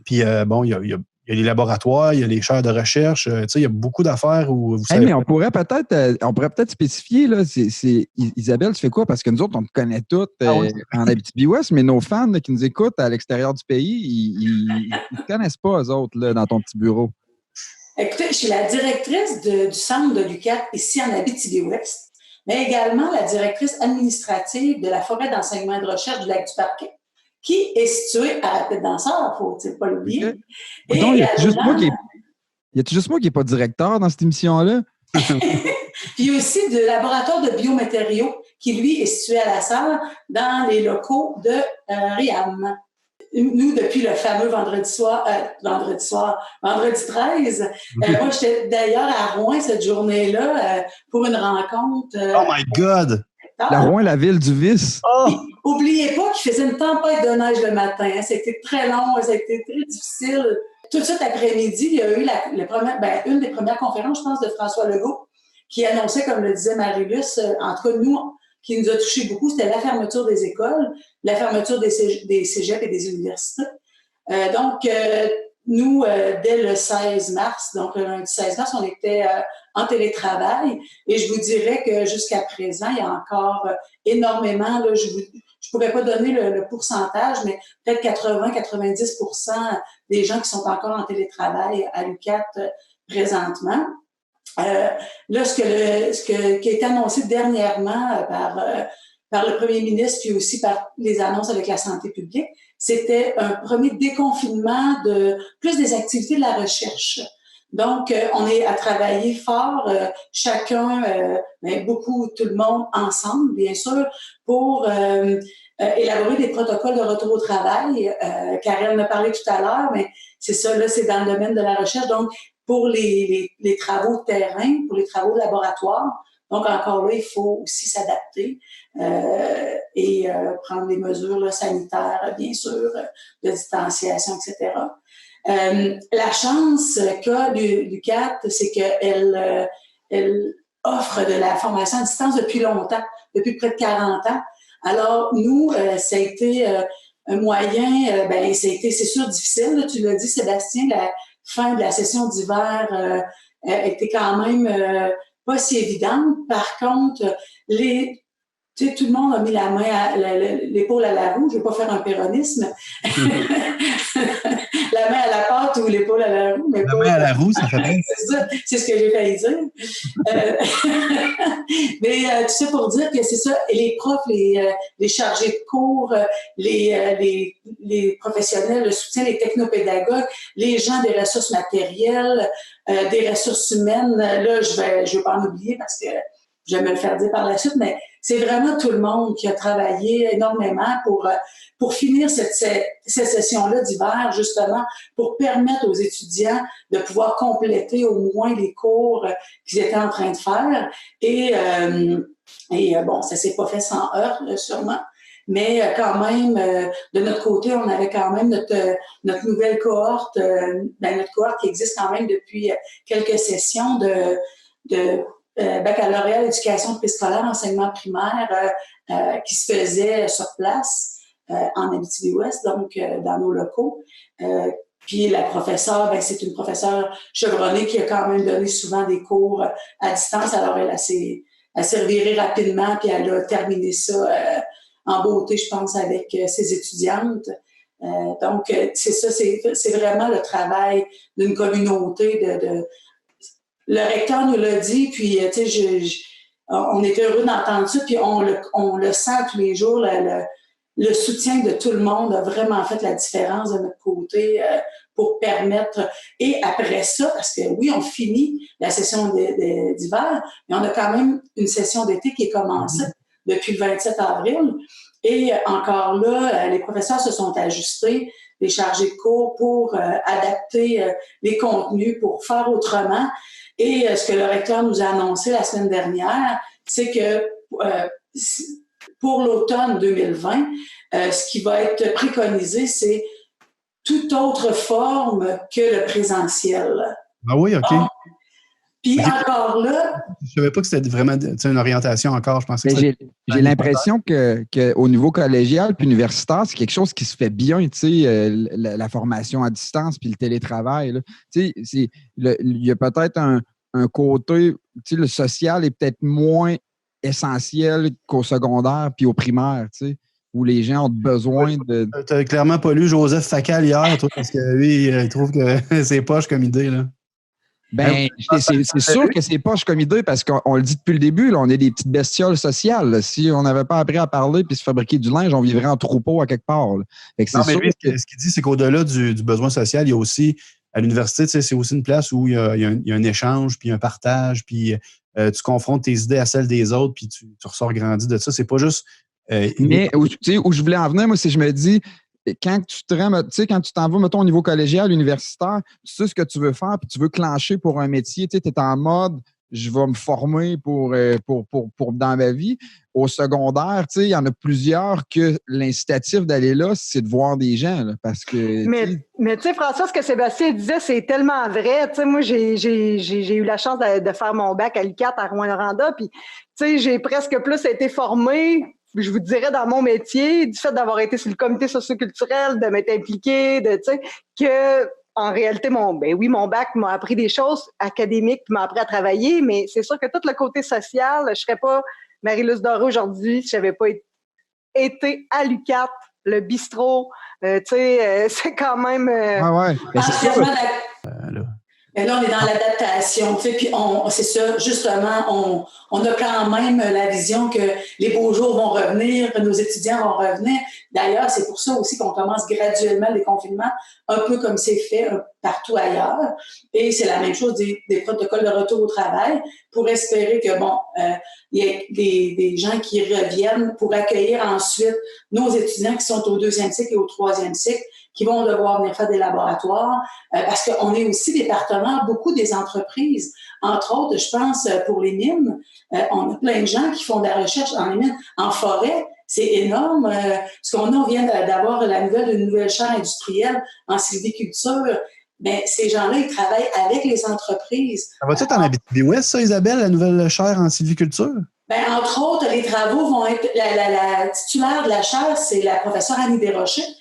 Puis, bon, il y a les laboratoires, il y a les chaires de recherche. Il y a beaucoup d'affaires où vous savez... Mais on pourrait peut-être spécifier, là, c'est Isabelle, tu fais quoi? Parce que nous autres, on te connaît toutes en Abitibi-Ouest, mais nos fans là, qui nous écoutent à l'extérieur du pays, ils ne te connaissent pas, eux autres, là, dans ton petit bureau. Écoutez, je suis la directrice du centre de Lucat ici en Abitibi-Ouest, mais également la directrice administrative de la forêt d'enseignement et de recherche du Lac-du-Parquet, qui est située à Rapide-Danseur, il ne faut pas l'oublier. Okay. Il y a juste moi qui n'est pas directeur dans cette émission-là. Puis aussi du laboratoire de biomatériaux qui, lui, est situé à la Sarre dans les locaux de RIAM. Nous, depuis le fameux vendredi 13, moi, j'étais d'ailleurs à Rouen cette journée-là pour une rencontre. Oh my God! La Rouen, la ville du vice. Oh! oubliez pas qu'il faisait une tempête de neige le matin. Hein. Ça a été très long, ça a été très difficile. Tout de suite après-midi, il y a eu une des premières conférences, je pense, de François Legault, qui annonçait, comme le disait Marie-Luce, en tout cas, nous, qui nous a touché beaucoup, c'était la fermeture des écoles, la fermeture des cégeps et des universités. Nous, dès le 16 mars, donc le lundi 16 mars, on était en télétravail et je vous dirais que jusqu'à présent, il y a encore énormément, là, je pourrais pas donner le pourcentage, mais peut-être 80-90% des gens qui sont encore en télétravail à l'UQAT présentement. Là, ce qui a été annoncé dernièrement par le premier ministre puis aussi par les annonces avec la santé publique, c'était un premier déconfinement de plus des activités de la recherche. Donc, on est à travailler fort, chacun, beaucoup, tout le monde ensemble, bien sûr, pour élaborer des protocoles de retour au travail. Karel en a parlé tout à l'heure, mais c'est ça, là, c'est dans le domaine de la recherche. Donc, pour les travaux de terrain, pour les travaux de laboratoire. Donc, encore là, il faut aussi s'adapter et prendre des mesures là, sanitaires, bien sûr, de distanciation, etc. La chance qu'a l'UQAT, c'est qu'elle offre de la formation à distance depuis longtemps, depuis près de 40 ans. Alors, nous, ça a été un moyen, c'est sûr, difficile. Là, tu l'as dit, Sébastien, la fin de la session d'hiver était quand même pas si évidente. Par contre, tout le monde a mis la main, l'épaule à la roue. Je ne vais pas faire un péronisme. La main à la pâte ou l'épaule à la roue. La main à la roue, ça fait bien. C'est ça, c'est ce que j'ai failli dire. Mais tout ça pour dire que c'est ça. Et les profs, les chargés de cours, les professionnels, le soutien, les technopédagogues, les gens des ressources matérielles, des ressources humaines. Là, je vais pas en oublier parce que je vais me le faire dire par la suite, mais c'est vraiment tout le monde qui a travaillé énormément pour finir cette session-là d'hiver, justement, pour permettre aux étudiants de pouvoir compléter au moins les cours qu'ils étaient en train de faire. Et bon, ça s'est pas fait sans heurts, sûrement. Mais quand même, de notre côté, on avait quand même notre nouvelle cohorte, notre cohorte qui existe quand même depuis quelques sessions de baccalauréat éducation préscolaire, enseignement primaire qui se faisait sur place en Abitibi-Ouest, donc dans nos locaux. Puis la professeure, c'est une professeure chevronnée qui a quand même donné souvent des cours à distance. Alors elle s'est revirée rapidement, puis elle a terminé ça en beauté, je pense, avec ses étudiantes. Donc c'est ça, c'est vraiment le travail d'une communauté le recteur nous l'a dit, puis tu sais, on était heureux d'entendre ça, puis on le sent tous les jours. Le soutien de tout le monde a vraiment fait la différence de notre côté pour permettre. Et après ça, parce que oui, on finit la session d'hiver, mais on a quand même une session d'été qui est commencée depuis le 27 avril. Et encore là, les professeurs se sont ajustés, les chargés de cours, pour adapter les contenus, pour faire autrement. Et ce que le recteur nous a annoncé la semaine dernière, c'est que pour l'automne 2020, ce qui va être préconisé, c'est toute autre forme que le présentiel. Ah oui, OK. Puis encore là... Je ne savais pas que c'était vraiment une orientation encore. Je pensais que j'ai l'impression qu'au niveau collégial puis universitaire, c'est quelque chose qui se fait bien, tu sais, la formation à distance puis le télétravail. Là. Tu sais, il y a peut-être un côté, tu sais, le social est peut-être moins essentiel qu'au secondaire puis au primaire, tu sais, où les gens ont besoin de... Tu n'as clairement pas lu Joseph Facal hier, toi, parce que lui, il trouve que c'est poche comme idée, là. Ben, c'est sûr que c'est poche comme idée parce qu'on le dit depuis le début, là, on est des petites bestioles sociales. Là. Si on n'avait pas appris à parler puis se fabriquer du linge, on vivrait en troupeau à quelque part. Là. Fait que non, mais lui, ce qu'il dit, c'est qu'au-delà du besoin social, il y a aussi, à l'université, tu sais, c'est aussi une place où il y a un échange, puis un partage, puis tu confrontes tes idées à celles des autres, puis tu ressors grandi de ça. C'est pas juste... mais où je voulais en venir, moi, c'est que je me dis... Quand tu t'en vas, mettons, au niveau collégial, universitaire, tu sais ce que tu veux faire, puis tu veux clencher pour un métier, tu es en mode, je vais me former pour dans ma vie. Au secondaire, tu sais, il y en a plusieurs que l'incitatif d'aller là, c'est de voir des gens, là, parce que... Mais tu sais, François, ce que Sébastien disait, c'est tellement vrai. Tu sais, moi, j'ai eu la chance de faire mon bac à l'UQAT à Rouyn-Noranda, puis tu sais, j'ai presque plus été formée, je vous dirais, dans mon métier, du fait d'avoir été sur le comité socioculturel, de m'être impliquée, tu sais, que... En réalité, mon bac m'a appris des choses académiques, m'a appris à travailler, mais c'est sûr que tout le côté social, je serais pas Marie-Luce Doré aujourd'hui si j'avais pas été à l'UQAT, le bistrot, tu sais, c'est quand même... Ah ouais. Mais là, on est dans l'adaptation, tu sais, puis c'est ça, justement, on a quand même la vision que les beaux jours vont revenir, que nos étudiants vont revenir. D'ailleurs, c'est pour ça aussi qu'on commence graduellement le déconfinement, un peu comme c'est fait partout ailleurs. Et c'est la même chose des protocoles de retour au travail pour espérer que, il y ait des gens qui reviennent pour accueillir ensuite nos étudiants qui sont au 2e cycle et au 3e cycle, qui vont devoir venir faire des laboratoires, parce qu'on est aussi des partenaires, beaucoup des entreprises. Entre autres, je pense, pour les mines, on a plein de gens qui font de la recherche dans les mines. En forêt, c'est énorme. Ce qu'on a, on vient d'avoir la nouvelle d'une nouvelle chaire industrielle en sylviculture. Mais ces gens-là, ils travaillent avec les entreprises. Ça va-tu être en Abitibi-Ouest, ça, Isabelle, la nouvelle chaire en sylviculture? Ben, entre autres, les travaux vont être... La titulaire de la chaire, c'est la professeure Annie Desrochers.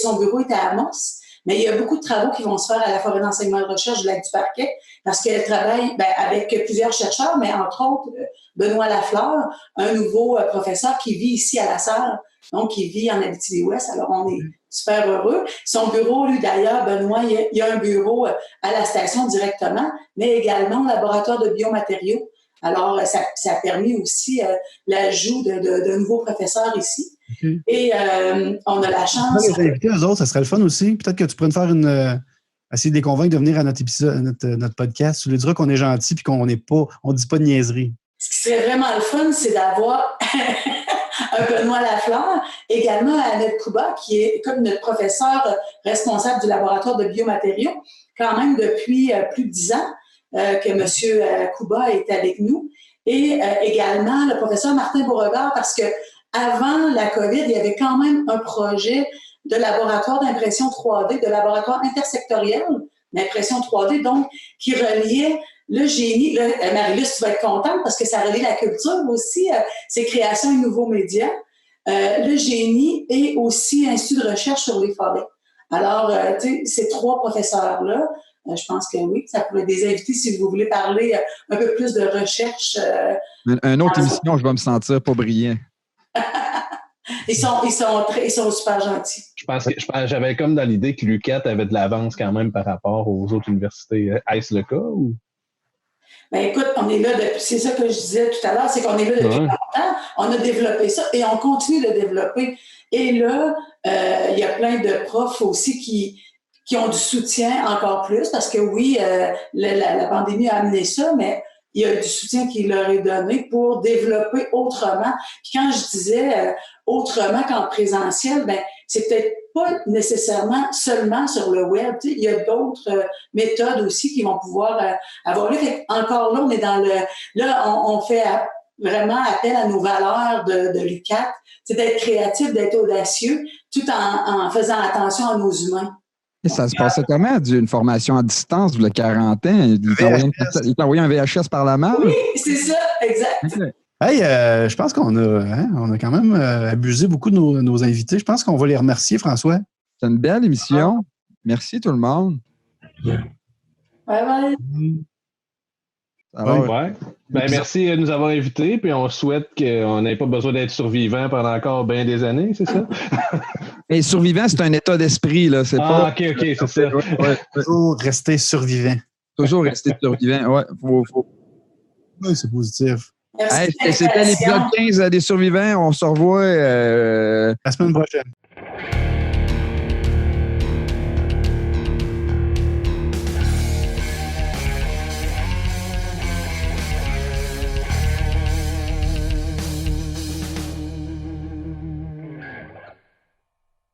Son bureau est à Amos, mais il y a beaucoup de travaux qui vont se faire à la Forêt d'enseignement et de recherche du Lac-du-Parquet parce qu'elle travaille avec plusieurs chercheurs, mais entre autres, Benoît Lafleur, un nouveau professeur qui vit ici à La Salle, donc il vit en Abitibi-Ouest, alors on est super heureux. Son bureau, lui d'ailleurs, Benoît, il y a un bureau à la station directement, mais également au laboratoire de biomatériaux. Alors, ça a permis aussi l'ajout de nouveaux professeurs ici. Okay. Et on a la chance... Les invités, eux autres, ça serait le fun aussi. Peut-être que tu pourrais nous faire essayer de les convaincre de venir à notre épisode, notre podcast. Tu leur diras qu'on est gentil et qu'on dit pas de niaiserie. Ce qui serait vraiment le fun, c'est d'avoir un Benoît Lafleur, également Annette Kuba, qui est comme notre professeur responsable du laboratoire de biomatériaux, quand même depuis plus de 10 ans que M. Kuba est avec nous. Et également le professeur Martin Beauregard, parce que avant la COVID, il y avait quand même un projet de laboratoire d'impression 3D, de laboratoire intersectoriel d'impression 3D, donc qui reliait le génie. Là, Marie-Luce, tu vas être contente parce que ça relie la culture aussi, ses créations et nouveaux médias, le génie et aussi Institut de recherche sur les forêts. Alors, ces 3 professeurs-là, je pense que oui, ça pourrait être des invités si vous voulez parler un peu plus de recherche. Une autre émission, je vais me sentir pas brillant. Ils sont super gentils. Je pense j'avais comme dans l'idée que l'UQAT avait de l'avance quand même par rapport aux autres universités. Est-ce le cas ou? Ben écoute, on est là depuis, c'est ça que je disais tout à l'heure, c'est qu'on est là depuis longtemps. On a développé ça et on continue de développer. Et là, il y a plein de profs aussi qui ont du soutien encore plus parce que oui, la pandémie a amené ça, mais il y a du soutien qui leur est donné pour développer autrement. Puis quand je disais autrement qu'en présentiel, ben c'est peut-être pas nécessairement seulement sur le web. Tu sais, il y a d'autres méthodes aussi qui vont pouvoir avoir lieu. Encore là, on est dans on fait vraiment appel à nos valeurs de l'UQAT, c'est d'être créatif, d'être audacieux, tout en faisant attention à nos humains. Et ça se passait comment, d'une formation à distance, il y a 40 ans? Il t'a envoyé un VHS par la main? Oui, c'est ça, exact. Okay. Hey, je pense qu'on a quand même abusé beaucoup de nos invités. Je pense qu'on va les remercier, François. C'est une belle émission. Merci tout le monde. Bye bye. Ouais. Ben, merci de nous avoir invités, puis on souhaite qu'on n'ait pas besoin d'être survivant pendant encore bien des années, c'est ça? Et survivant, c'est un état d'esprit, là. C'est pas... OK, c'est ça. Ouais. Toujours rester survivant. Toujours rester survivant, ouais. Oui, c'est positif. Hey, c'était l'épisode 15 des survivants. On se revoit la semaine prochaine.